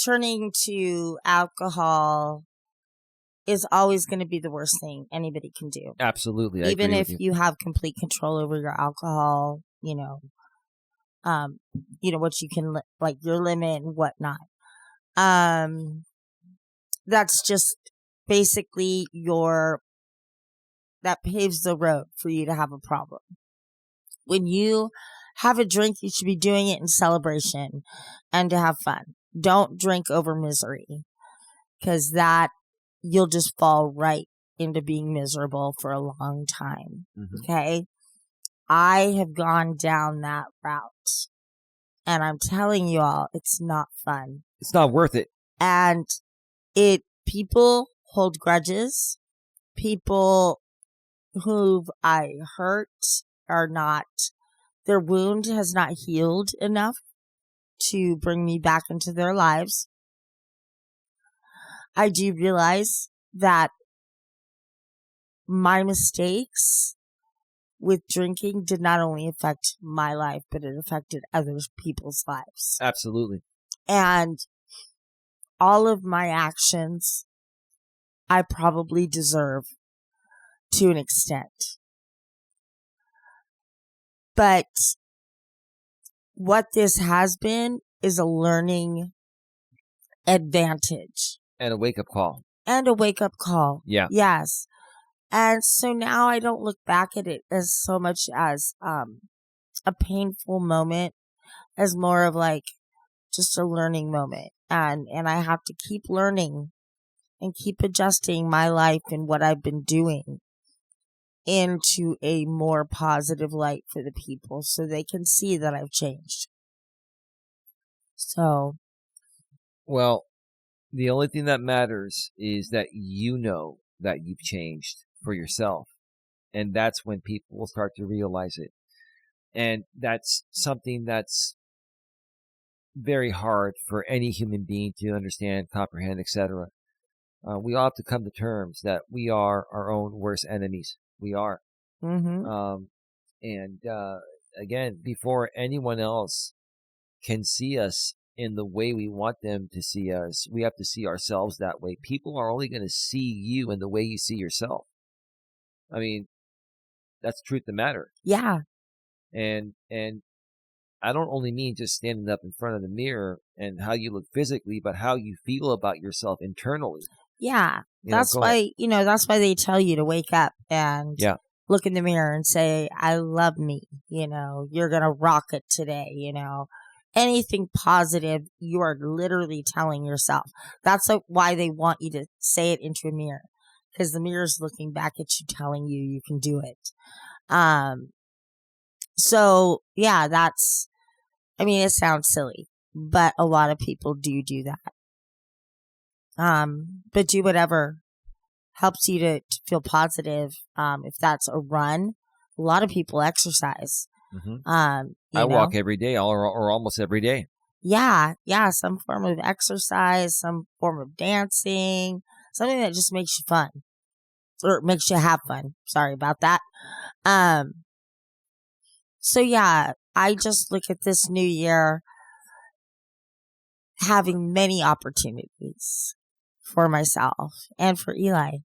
turning to alcohol is always going to be the worst thing anybody can do. Absolutely. I Even agree if with you. you have complete control over your alcohol, what you can, like your limit and whatnot. That's just basically that paves the road for you to have a problem. When you have a drink, you should be doing it in celebration and to have fun. Don't drink over misery, because that you'll just fall right into being miserable for a long time. Mm-hmm. Okay. I have gone down that route, and I'm telling you all, it's not fun. It's not worth it. And people hold grudges. People who I hurt their wound has not healed enough to bring me back into their lives. I do realize that my mistakes with drinking did not only affect my life, but it affected other people's lives. Absolutely. And all of my actions, I probably deserve to an extent. But what this has been is a learning advantage. And a wake-up call. Yeah. Yes. And so now I don't look back at it as so much as a painful moment, as more of like just a learning moment. And I have to keep learning and keep adjusting my life and what I've been doing into a more positive light for the people so they can see that I've changed. So. Well, the only thing that matters is that you know that you've changed for yourself. And that's when people will start to realize it. And that's something that's very hard for any human being to understand, comprehend, etc. We all have to come to terms that we are our own worst enemies. We are. Mm-hmm. Again, before anyone else can see us in the way we want them to see us, we have to see ourselves that way. People are only going to see you in the way you see yourself. I mean, that's the truth of the matter. Yeah. And I don't only mean just standing up in front of the mirror and how you look physically, but how you feel about yourself internally. Yeah. That's why they tell you to wake up and look in the mirror and say, I love me. You're going to rock it today. Anything positive, you are literally telling yourself. That's why they want you to say it into a mirror, because the mirror is looking back at you, telling you can do it. So yeah, it sounds silly, but a lot of people do that. But do whatever helps you to feel positive. If that's a run, a lot of people exercise. Mm-hmm. I walk every day or almost every day. Yeah. Some form of exercise, some form of dancing, something that just makes you fun or makes you have fun. Sorry about that. So yeah, I just look at this new year having many opportunities for myself and for Eli.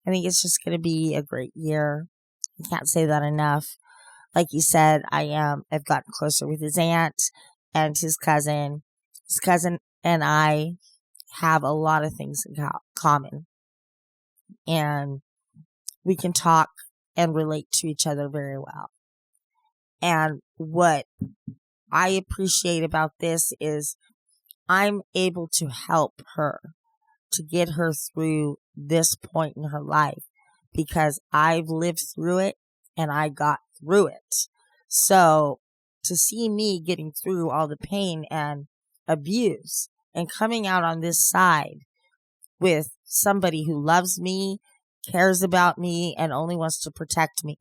I think it's just going to be a great year. I can't say that enough. Like you said, I've gotten closer with his aunt and his cousin. His cousin and I have a lot of things in common. And we can talk and relate to each other very well. And what I appreciate about this is I'm able to help her, to get her through this point in her life, because I've lived through it and I got through it. So to see me getting through all the pain and abuse and coming out on this side with somebody who loves me, cares about me, and only wants to protect me.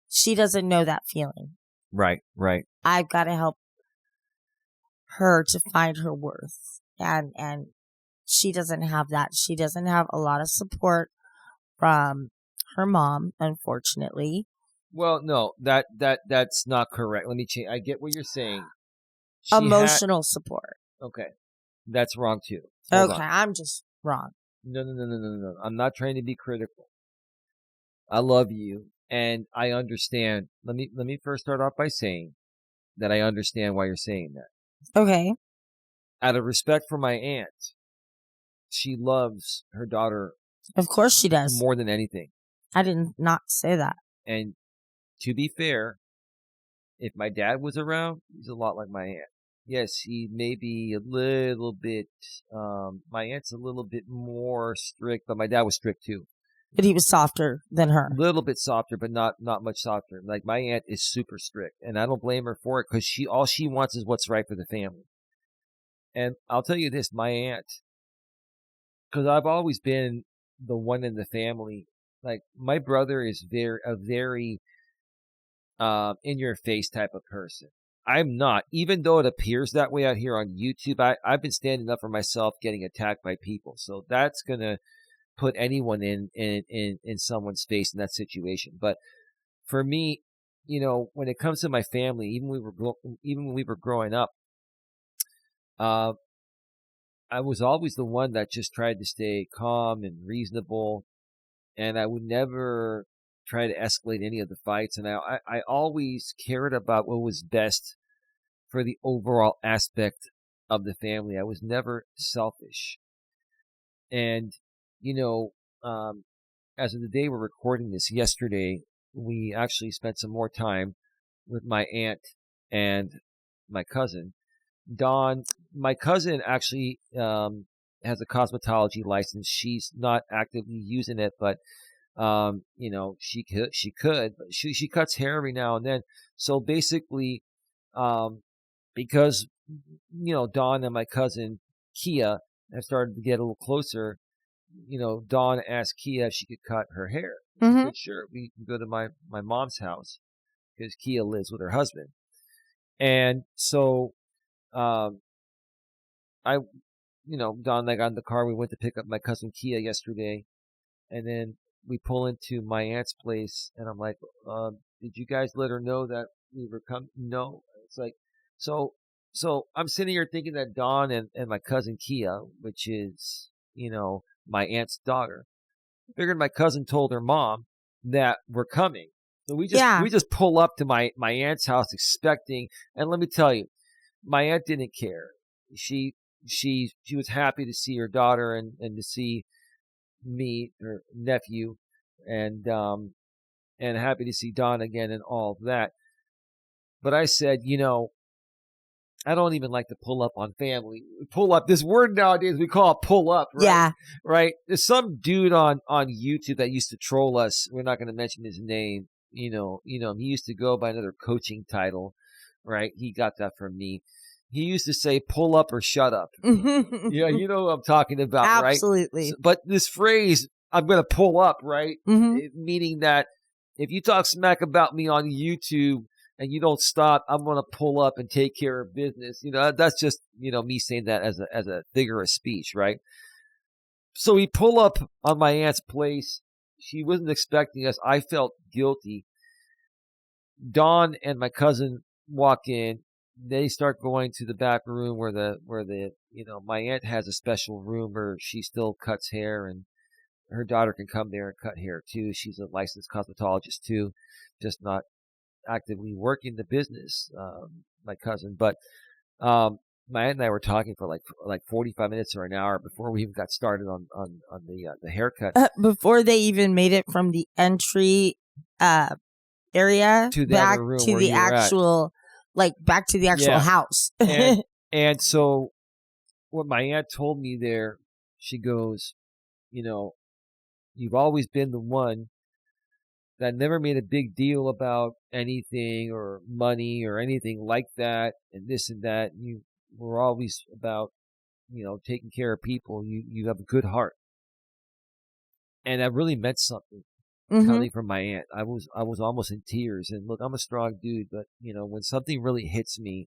She doesn't know that feeling. Right. I've got to help her to find her worth. And she doesn't have that. She doesn't have a lot of support from her mom, unfortunately. Well, no, that's not correct. Let me change. I get what you're saying. Emotional support. Okay. That's wrong too. Hold on. I'm just wrong. No. I'm not trying to be critical. I love you and I understand. Let me first start off by saying that I understand why you're saying that. Okay. Out of respect for my aunt, she loves her daughter. Of course she does. More than anything. I did not say that. And to be fair, if my dad was around, he's a lot like my aunt. Yes, he may be a little bit, my aunt's a little bit more strict, but my dad was strict too. But he was softer than her. A little bit softer, but not much softer. Like my aunt is super strict, and I don't blame her for it because all she wants is what's right for the family. And I'll tell you this, my aunt, because I've always been the one in the family. Like my brother is a very in your face type of person. I'm not, even though it appears that way out here on YouTube. I've been standing up for myself, getting attacked by people. So that's gonna put anyone in someone's face in that situation. But for me, when it comes to my family, even when we were growing up, I was always the one that just tried to stay calm and reasonable, and I would never try to escalate any of the fights. And I always cared about what was best for the overall aspect of the family. I was never selfish. And, as of the day we're recording this, yesterday, we actually spent some more time with my aunt and my cousin. Dawn, my cousin actually has a cosmetology license. She's not actively using it, but she could. But she cuts hair every now and then. So basically, because Dawn and my cousin Kia have started to get a little closer, Dawn asked Kia if she could cut her hair. Mm-hmm. Said, sure, we can go to my mom's house because Kia lives with her husband, and so. Dawn and I got in the car. We went to pick up my cousin Kia yesterday, and then we pull into my aunt's place, and I'm like, did you guys let her know that we were coming? No. It's like, so I'm sitting here thinking that Dawn and my cousin Kia, which is, my aunt's daughter, figured my cousin told her mom that we're coming. So we just pull up to my aunt's house expecting, and let me tell you, my aunt didn't care. She was happy to see her daughter and to see me, her nephew, and happy to see Dawn again and all of that. But I said, I don't even like to pull up on family. Pull up, this word nowadays we call it pull up, right? Yeah. Right? There's some dude on YouTube that used to troll us. We're not going to mention his name. He used to go by another coaching title. Right? He got that from me. He used to say, pull up or shut up. Yeah, you know what I'm talking about, right? Absolutely. But this phrase, I'm going to pull up, right? Mm-hmm. Meaning that if you talk smack about me on YouTube and you don't stop, I'm going to pull up and take care of business. That's just, me saying that as a figure of speech, right? So we pull up on my aunt's place. She wasn't expecting us. I felt guilty. Dawn and my cousin walk in. They start going to the back room where my aunt has a special room where she still cuts hair, and her daughter can come there and cut hair too. She's a licensed cosmetologist too, just not actively working the business. My cousin, but my aunt and I were talking for like 45 minutes or an hour before we even got started on the haircut. Before they even made it from the entry area to the back other room to where the actual, back to the actual house. and so what my aunt told me there, she goes, You've always been the one that never made a big deal about anything or money or anything like that and this and that. You were always about, taking care of people. You have a good heart. And that really meant something Mm-hmm. coming from my aunt. I was almost in tears. And look, I'm a strong dude, but when something really hits me,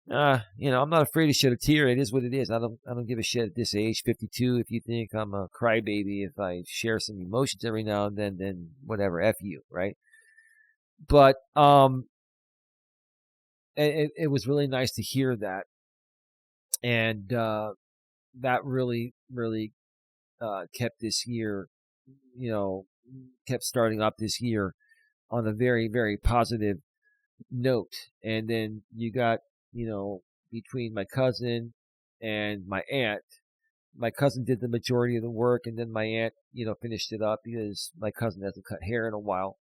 I'm not afraid to shed a tear. It is what it is. I don't give a shit at this age, 52. If you think I'm a crybaby, if I share some emotions every now and then whatever, F you, right? But it was really nice to hear that, and that really, really kept this year, kept starting up this year on a very, very positive note. And then you got, between my cousin and my cousin did the majority of the work, and then my aunt, finished it up because my cousin hasn't cut hair in a while.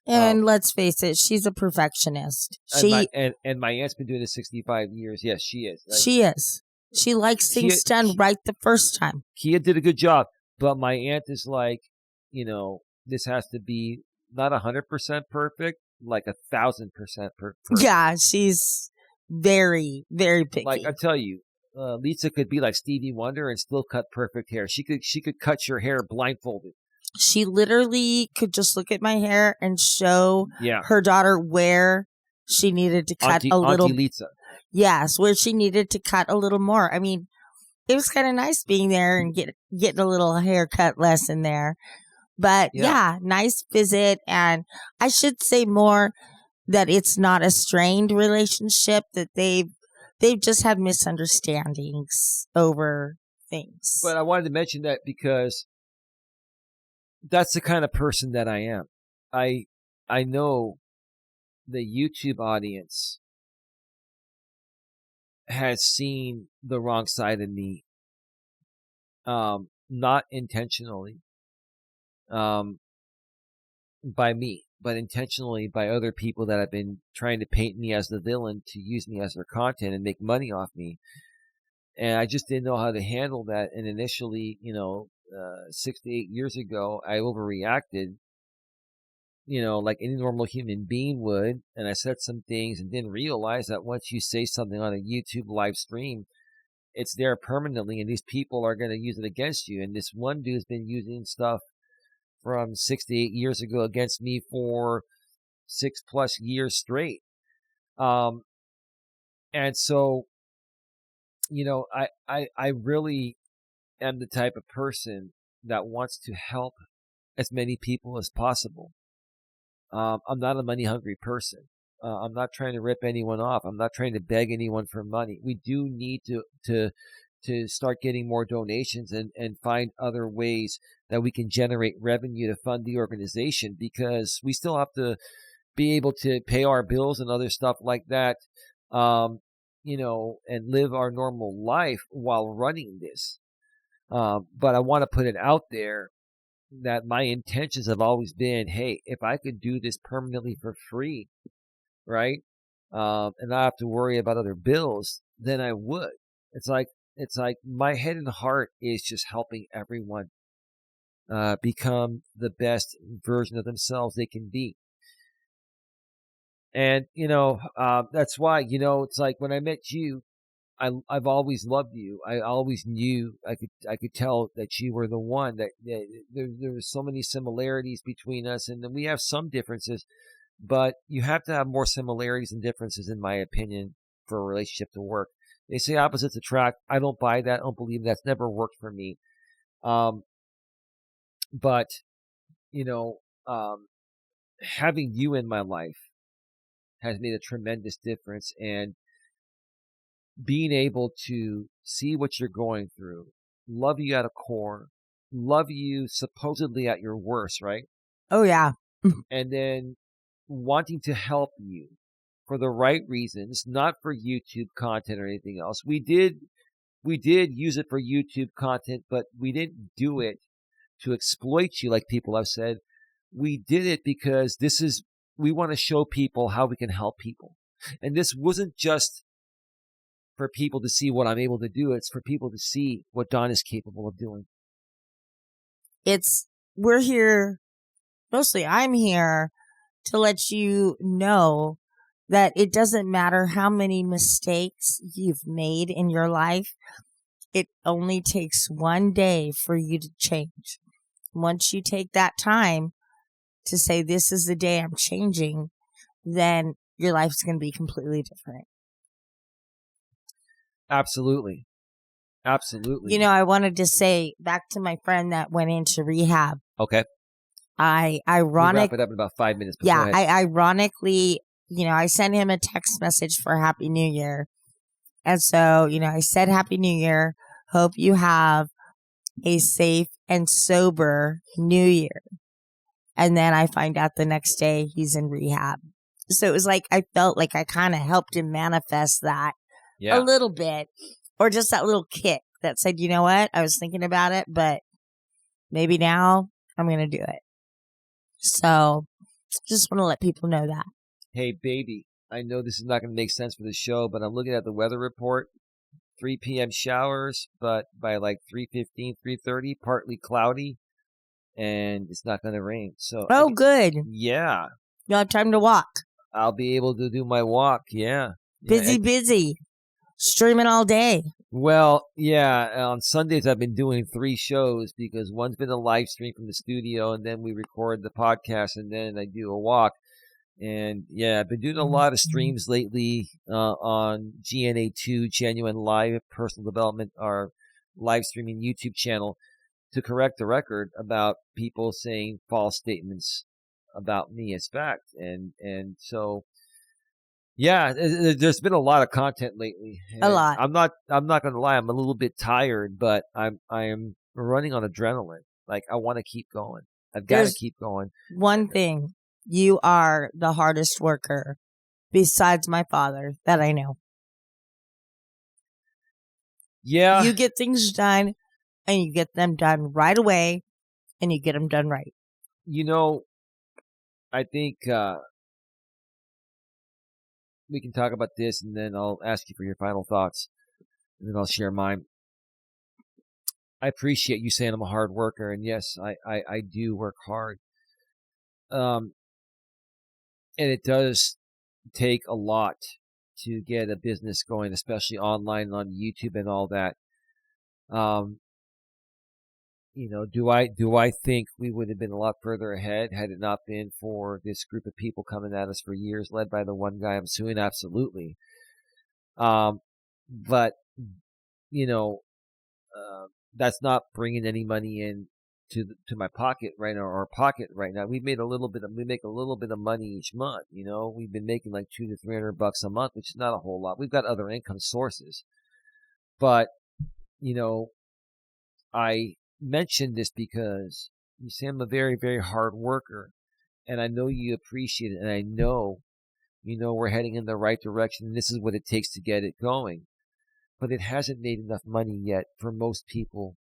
Um, And let's face it, she's a perfectionist. and my She and my aunt's been doing it 65 years. Yes, she is. Like, she is. She likes Kia, things done right the first time. Kia did a good job, but my aunt is like, this has to be not 100% perfect, like 1,000% perfect. Yeah, she's very, very Like I picky. tell you, Lisa could be like Stevie Wonder and still cut perfect hair. She could cut your hair blindfolded. She literally could just look at my hair and show Yeah, her daughter where she needed to cut a Auntie little. Lisa. Yes, where she needed to cut a little more. I mean, it was kind of nice being there and getting a little haircut lesson there. But Yeah. yeah, nice visit. And I should say more that it's not a strained relationship, that they've just had misunderstandings over things. But I wanted to mention that because that's the kind of person that I am. I know the YouTube audience has seen the wrong side of me, not intentionally, um, by me, but intentionally by other people that have been trying to paint me as the villain to use me as their content and make money off me. And I just didn't know how to handle that. And initially, 6 to 8 years ago, I overreacted, like any normal human being would. And I said some things and didn't realize that once you say something on a YouTube live stream, it's there permanently, and these people are going to use it against you. And this one dude's been using stuff from 6 to 8 years ago against me for 6+ years straight. Um, and so, I really am the type of person that wants to help as many people as possible. I'm not a money hungry person. I'm not trying to rip anyone off. I'm not trying to beg anyone for money. We do need to start getting more donations and find other ways that we can generate revenue to fund the organization, because we still have to be able to pay our bills and other stuff like that, and live our normal life while running this. But I want to put it out there that my intentions have always been, hey, if I could do this permanently for free, right, and not have to worry about other bills, then I would. It's like my head and heart is just helping everyone become the best version of themselves they can be. And that's why, it's like when I met you, I've always loved you. I always knew, I could tell that you were the one. That there were so many similarities between us, and then we have some differences, but you have to have more similarities and differences, in my opinion, for a relationship to work. They say opposites attract. I don't buy that. I don't believe that's never worked for me. But you know, having you in my life has made a tremendous difference, and being able to see what you're going through, love you at a core, love you supposedly at your worst, right? Oh yeah. And then wanting to help you for the right reasons, not for YouTube content or anything else. We did use it for YouTube content, but we didn't do it to exploit you like people have said. We did it because we want to show people how we can help people. And this wasn't just for people to see what I'm able to do. It's for people to see what Don is capable of doing. we're here, mostly I'm here to let you know that it doesn't matter how many mistakes you've made in your life. It only takes one day for you to change. Once you take that time to say, this is the day I'm changing, then your life's going to be completely different. Absolutely. Absolutely. You know, I wanted to say back to my friend that went into rehab. Okay. I We'll wrap it up in about 5 minutes. But yeah, I ironically, I sent him a text message for Happy New Year. And so, I said Happy New Year. Hope you have a safe and sober New Year. And then I find out the next day he's in rehab. So it was like, I felt like I kind of helped him manifest that a little bit, or just that little kick that said, you know what? I was thinking about it, but maybe now I'm going to do it. So just want to let people know that. Hey, baby, I know this is not going to make sense for the show, but I'm looking at the weather report. 3 p.m. showers, but by like 3:15, 3:30, partly cloudy, and it's not going to rain. So, good. Yeah. You'll have time to walk. I'll be able to do my walk. Yeah. Busy. Streaming all day. Well, yeah. On Sundays, I've been doing 3 shows because one's been a live stream from the studio, and then we record the podcast, and then I do a walk. And yeah, I've been doing a lot of streams lately on GNA2, Genuine Live Personal Development, our live streaming YouTube channel, to correct the record about people saying false statements about me as fact. And so, yeah, there's been a lot of content lately. A lot. I'm not going to lie. I'm a little bit tired, but I am running on adrenaline. Like, I want to keep going. I've got to keep going. One thing. You are the hardest worker besides my father that I know. Yeah. You get things done, and you get them done right away, and you get them done right. I think we can talk about this, and then I'll ask you for your final thoughts, and then I'll share mine. I appreciate you saying I'm a hard worker, and yes, I do work hard. And it does take a lot to get a business going, especially online on YouTube and all that. Do I think we would have been a lot further ahead had it not been for this group of people coming at us for years, led by the one guy I'm suing? Absolutely. But that's not bringing any money in to my pocket right now, or our pocket right now. We make a little bit of money each month. We've been making like $200 to $300 a month, which is not a whole lot. We've got other income sources, but I mentioned this because you say I'm a very, very hard worker, and I know you appreciate it, and I know we're heading in the right direction, and this is what it takes to get it going. But it hasn't made enough money yet for most people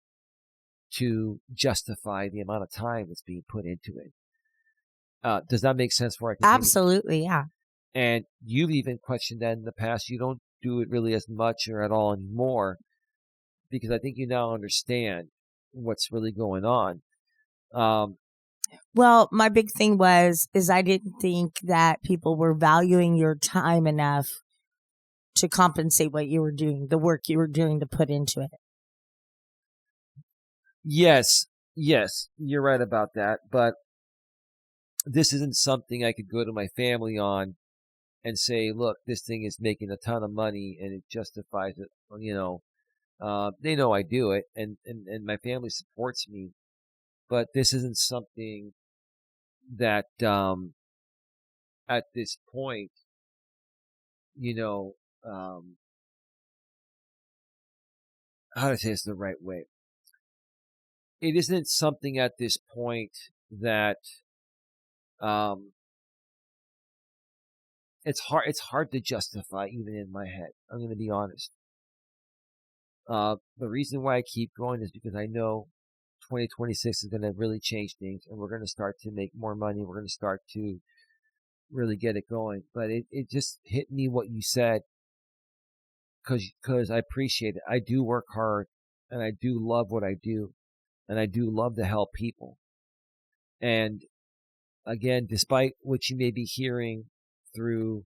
to justify the amount of time that's being put into it. Does that make sense for I continue? Absolutely, yeah. And you've even questioned that in the past. You don't do it really as much or at all anymore, because I think you now understand what's really going on. Well, my big thing is I didn't think that people were valuing your time enough to compensate what you were doing, the work you were doing to put into it. Yes, you're right about that. But this isn't something I could go to my family on and say, look, this thing is making a ton of money and it justifies it. They know I do it, and my family supports me. But this isn't something that at this point, how to say this the right way. It isn't something at this point that it's hard to justify even in my head. I'm going to be honest. The reason why I keep going is because I know 2026 is going to really change things, and we're going to start to make more money. We're going to start to really get it going. But it just hit me what you said, because I appreciate it. I do work hard, and I do love what I do. and I do love to help people. And again, despite what you may be hearing through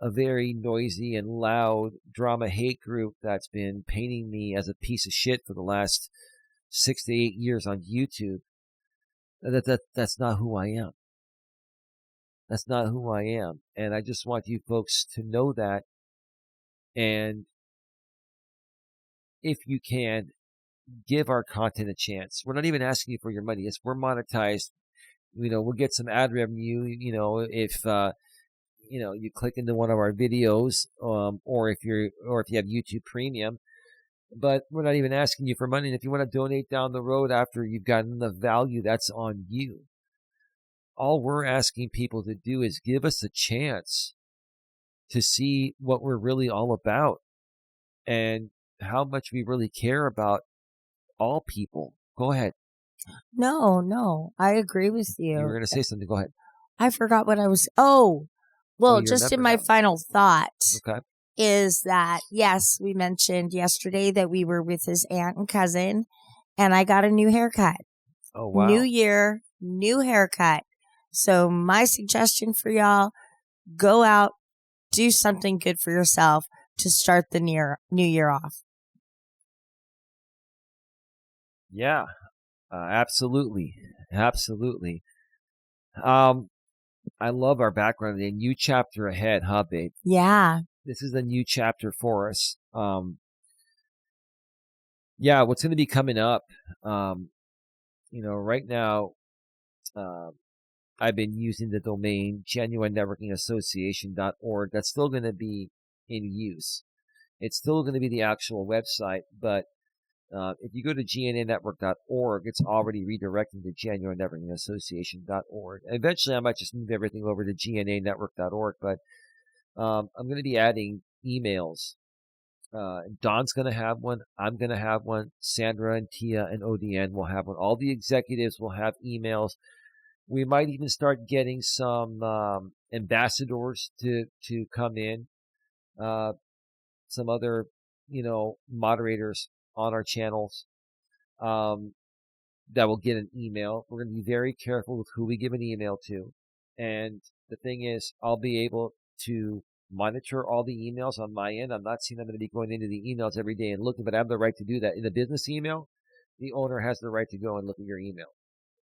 a very noisy and loud drama hate group that's been painting me as a piece of shit for the last 6 to 8 years on YouTube, that's not who I am. That's not who I am. And I just want you folks to know that. And if you can, give our content a chance. We're not even asking you for your money. We're monetized. We'll get some ad revenue, if, you click into one of our videos, or if you have YouTube Premium. But we're not even asking you for money. And if you want to donate down the road after you've gotten the value, that's on you. All we're asking people to do is give us a chance to see what we're really all about and how much we really care about all people. Go ahead. No, I agree with you. You were going to say something. Go ahead. I forgot what I was. Just in my final thought. Okay. Is that, yes, we mentioned yesterday that we were with his aunt and cousin, and I got a new haircut. Oh, wow. New year, new haircut. So my suggestion for y'all, go out, do something good for yourself to start the new year off. Yeah, absolutely. Absolutely. I love our background. A new chapter ahead, huh, babe? Yeah. This is a new chapter for us. What's going to be coming up? Right now, I've been using the domain genuinenetworkingassociation.org. That's still going to be in use. It's still going to be the actual website, but if you go to gnanetwork.org, it's already redirecting to genuinenetworkingassociation.org. Eventually, I might just move everything over to gnanetwork.org, but I'm going to be adding emails. Don's going to have one. I'm going to have one. Sandra and Tia and ODN will have one. All the executives will have emails. We might even start getting some ambassadors to come in. Some other, moderators on our channels that will get an email. We're going to be very careful with who we give an email to. And the thing is, I'll be able to monitor all the emails on my end. I'm not saying I'm going to be going into the emails every day and looking, but I have the right to do that. In a business email, the owner has the right to go and look at your email.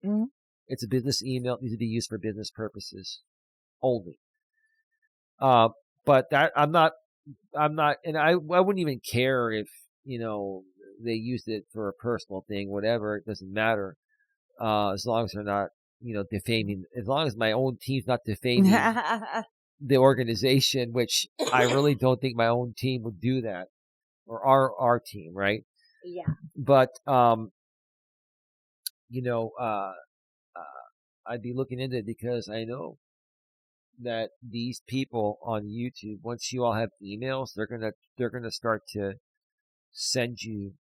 Mm-hmm. It's a business email. It needs to be used for business purposes only. But that I'm not, and I wouldn't even care if, they used it for a personal thing, whatever. It doesn't matter. As long as they're not, defaming, as long as my own team's not defaming the organization, which I really don't think my own team would do that, or our team, right? Yeah. But, I'd be looking into it because I know that these people on YouTube, once you all have emails, they're gonna start to send you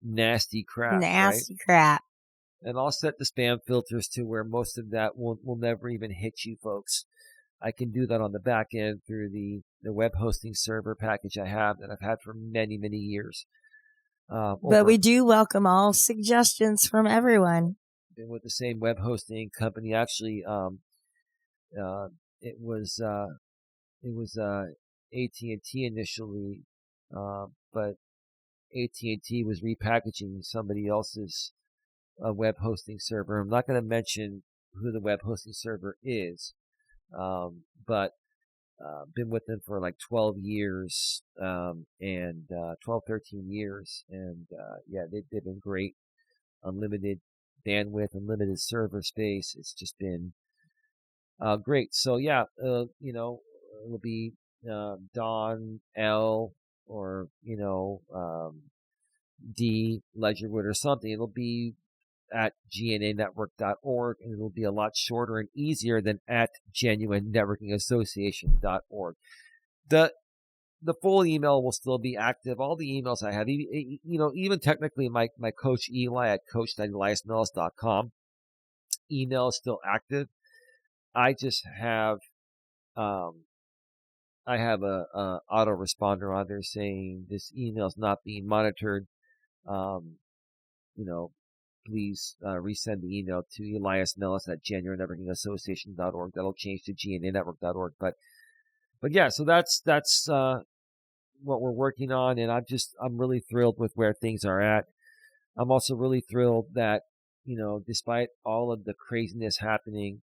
nasty crap, nasty right? Crap. And I'll set the spam filters to where most of that will never even hit you folks. I can do that on the back end through the web hosting server package I have that I've had for many, many years. But we do welcome all suggestions from everyone. Been with the same web hosting company. Actually, it was AT&T initially, but AT&T was repackaging somebody else's web hosting server. I'm not going to mention who the web hosting server is, but been with them for like 12 years, and 12, 13 years. And they've been great. Unlimited bandwidth, unlimited server space. It's just been great. So it'll be Don L or D Ledgerwood or something. It'll be at gnanetwork.org, and it'll be a lot shorter and easier than at genuinenetworkingassociation.org. The full email will still be active. All the emails I have, even technically my coach Eli at coach.eliasmelas.com email is still active. I just have a autoresponder on there saying this email is not being monitored. please resend the email to eliasmelas@januarynetworkingassociation.org. That'll change to gnanetwork.org. But yeah, so that's what we're working on, and I'm really thrilled with where things are at. I'm also really thrilled that, despite all of the craziness happening,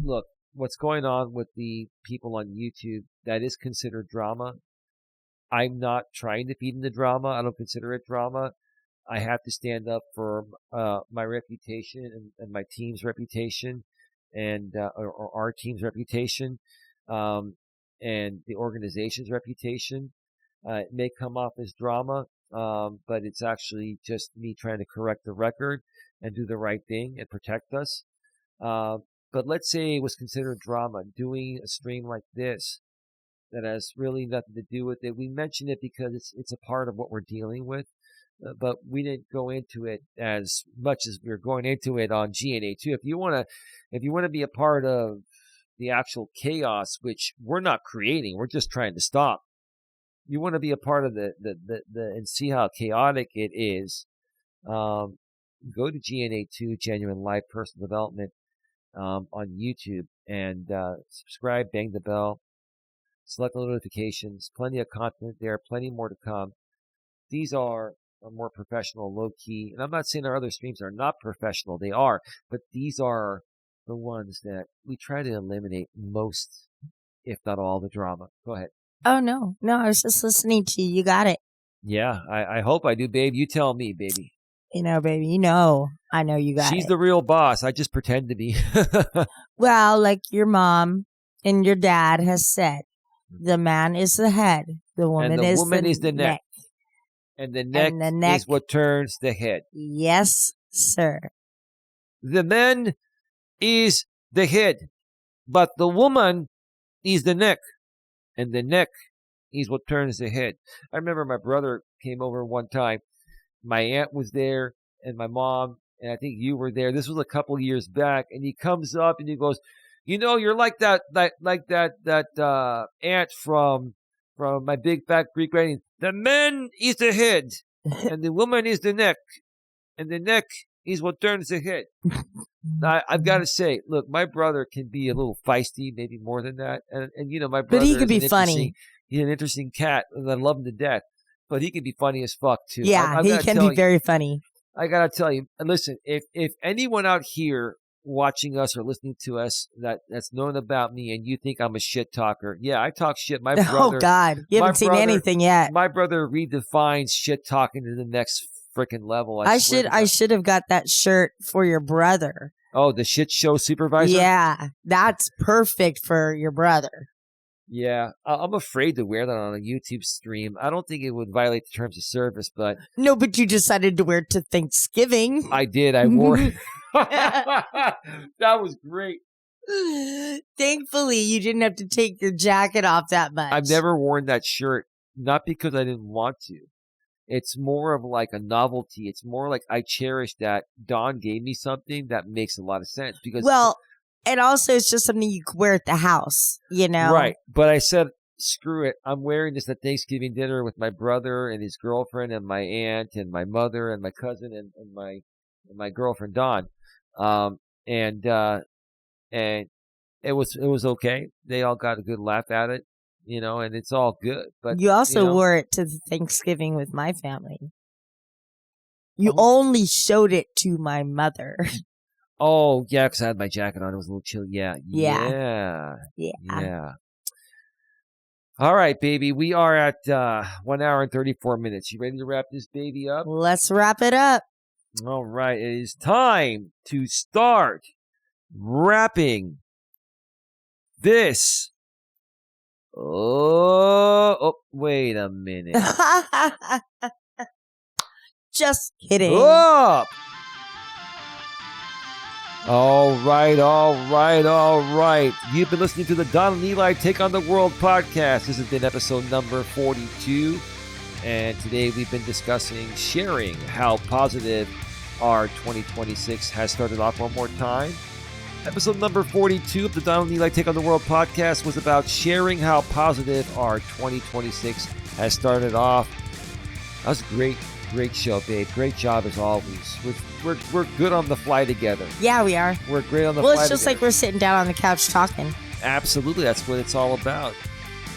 look, what's going on with the people on YouTube, that is considered drama. I'm not trying to feed into drama. I don't consider it drama. I have to stand up for my reputation and my team's reputation, and or our team's reputation, and the organization's reputation. It may come off as drama, but it's actually just me trying to correct the record and do the right thing and protect us. But let's say it was considered drama, doing a stream like this that has really nothing to do with it. We mention it because it's a part of what we're dealing with, but we didn't go into it as much as we were going into it on GNA2. If you want to be a part of the actual chaos, which we're not creating, we're just trying to stop. You want to be a part of the and see how chaotic it is. Go to GNA2, Genuine Life Personal Development, on YouTube, and subscribe, bang the bell, select the notifications. Plenty of content there, plenty more to come. These are more professional, low key, and I'm not saying our other streams are not professional. They are, but these are the ones that we try to eliminate most, if not all, the drama. Go ahead. Oh, no, I was just listening to you. You got it. Yeah, I hope I do, babe. You tell me, baby. Baby, I know you got it. She's the real boss. I just pretend to be. Well, like your mom and your dad has said, the man is the head, the woman is the neck. And the neck is what turns the head. Yes, sir. The man is the head, but the woman is the neck. And the neck is what turns the head. I remember my brother came over one time. My aunt was there, and my mom, and I think you were there. This was a couple years back, and he comes up and he goes, you're like that aunt from my big fat Greek wedding. The man is the head, and the woman is the neck, and the neck is what turns the head. I've got to say, look, my brother can be a little feisty, maybe more than that, and my brother. But he could be funny. He's an interesting cat, and I love him to death. But he can be funny as fuck too. Yeah, he can be very funny. I gotta tell you, listen, if anyone out here watching us or listening to us that's known about me and you think I'm a shit talker, yeah, I talk shit. My brother. Oh God, you haven't seen anything yet. My brother redefines shit talking to the next freaking level. I should have got that shirt for your brother. Oh, the shit show supervisor? Yeah, that's perfect for your brother. Yeah, I'm afraid to wear that on a YouTube stream. I don't think it would violate the terms of service, but... No, but you decided to wear it to Thanksgiving. I did. I wore it. That was great. Thankfully, you didn't have to take your jacket off that much. I've never worn that shirt, not because I didn't want to. It's more of like a novelty. It's more like I cherish that Dawn gave me something that makes a lot of sense. Because and also, it's just something you could wear at the house, Right. But I said, screw it. I'm wearing this at Thanksgiving dinner with my brother and his girlfriend and my aunt and my mother and my cousin and my girlfriend, Dawn. And it was okay. They all got a good laugh at it, and it's all good. But you also wore it to Thanksgiving with my family. You only showed it to my mother. Oh, yeah, because I had my jacket on. It was a little chilly. Yeah. All right, baby. We are at 1 hour and 34 minutes. You ready to wrap this baby up? Let's wrap it up. All right. It is time to start wrapping this. Oh, wait a minute. Just kidding. Up. All right. You've been listening to the Don and Eli Take on the World podcast. This has been episode number 42. And today we've been discussing sharing how positive our 2026 has started off one more time. Episode number 42 of the Don and Eli Take on the World podcast was about sharing how positive our 2026 has started off. That was great. great show, babe. Great job as always. We're good on the fly together. Yeah, we are. We're great on the Well, fly it's just together. like we're sitting down on the couch talking. Absolutely, that's what it's all about.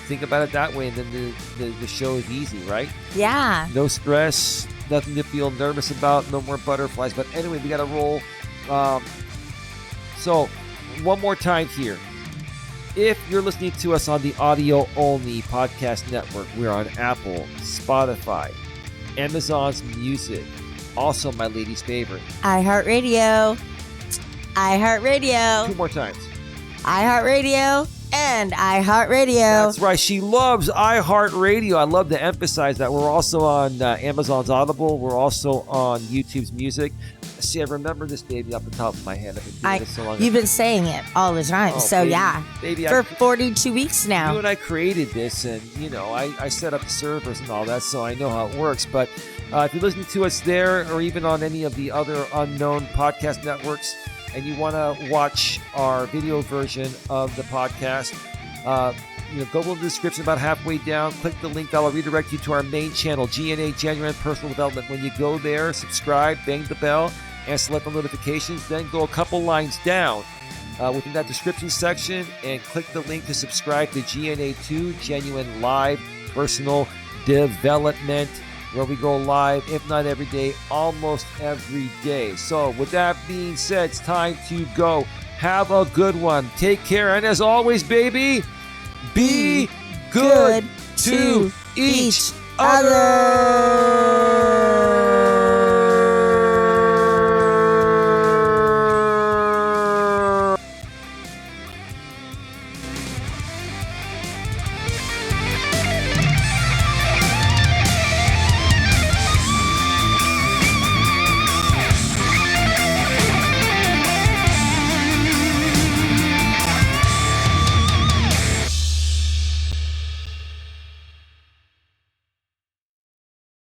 Think about it that way, and then the show is easy, right? Yeah. No stress, nothing to feel nervous about, no more butterflies. But anyway, we got to roll. So, one more time here. If you're listening to us on the audio-only podcast network, we're on Apple, Spotify, Amazon's Music, also my lady's favorite. iHeartRadio. iHeartRadio. 2 more times. iHeartRadio and iHeartRadio. That's right. She loves iHeartRadio. I love to emphasize that. We're also on Amazon's Audible. We're also on YouTube's Music. See, I remember this, baby, off the top of my head. I've been doing this so long. You've been saying it all the time. Oh, so, baby, yeah. Baby, for 42 weeks now. You and I created this, and, I set up the servers and all that, so I know how it works. But if you're listening to us there or even on any of the other unknown podcast networks, and you want to watch our video version of the podcast, go to the description about halfway down. Click the link that will redirect you to our main channel, GNA, Genuine Personal Development. When you go there, subscribe, bang the bell, and select the notifications. Then go a couple lines down within that description section and click the link to subscribe to GNA2, Genuine Live Personal Development, where we go live, if not every day, almost every day. So with that being said, it's time to go. Have a good one. Take care. And as always, baby, be good to each other.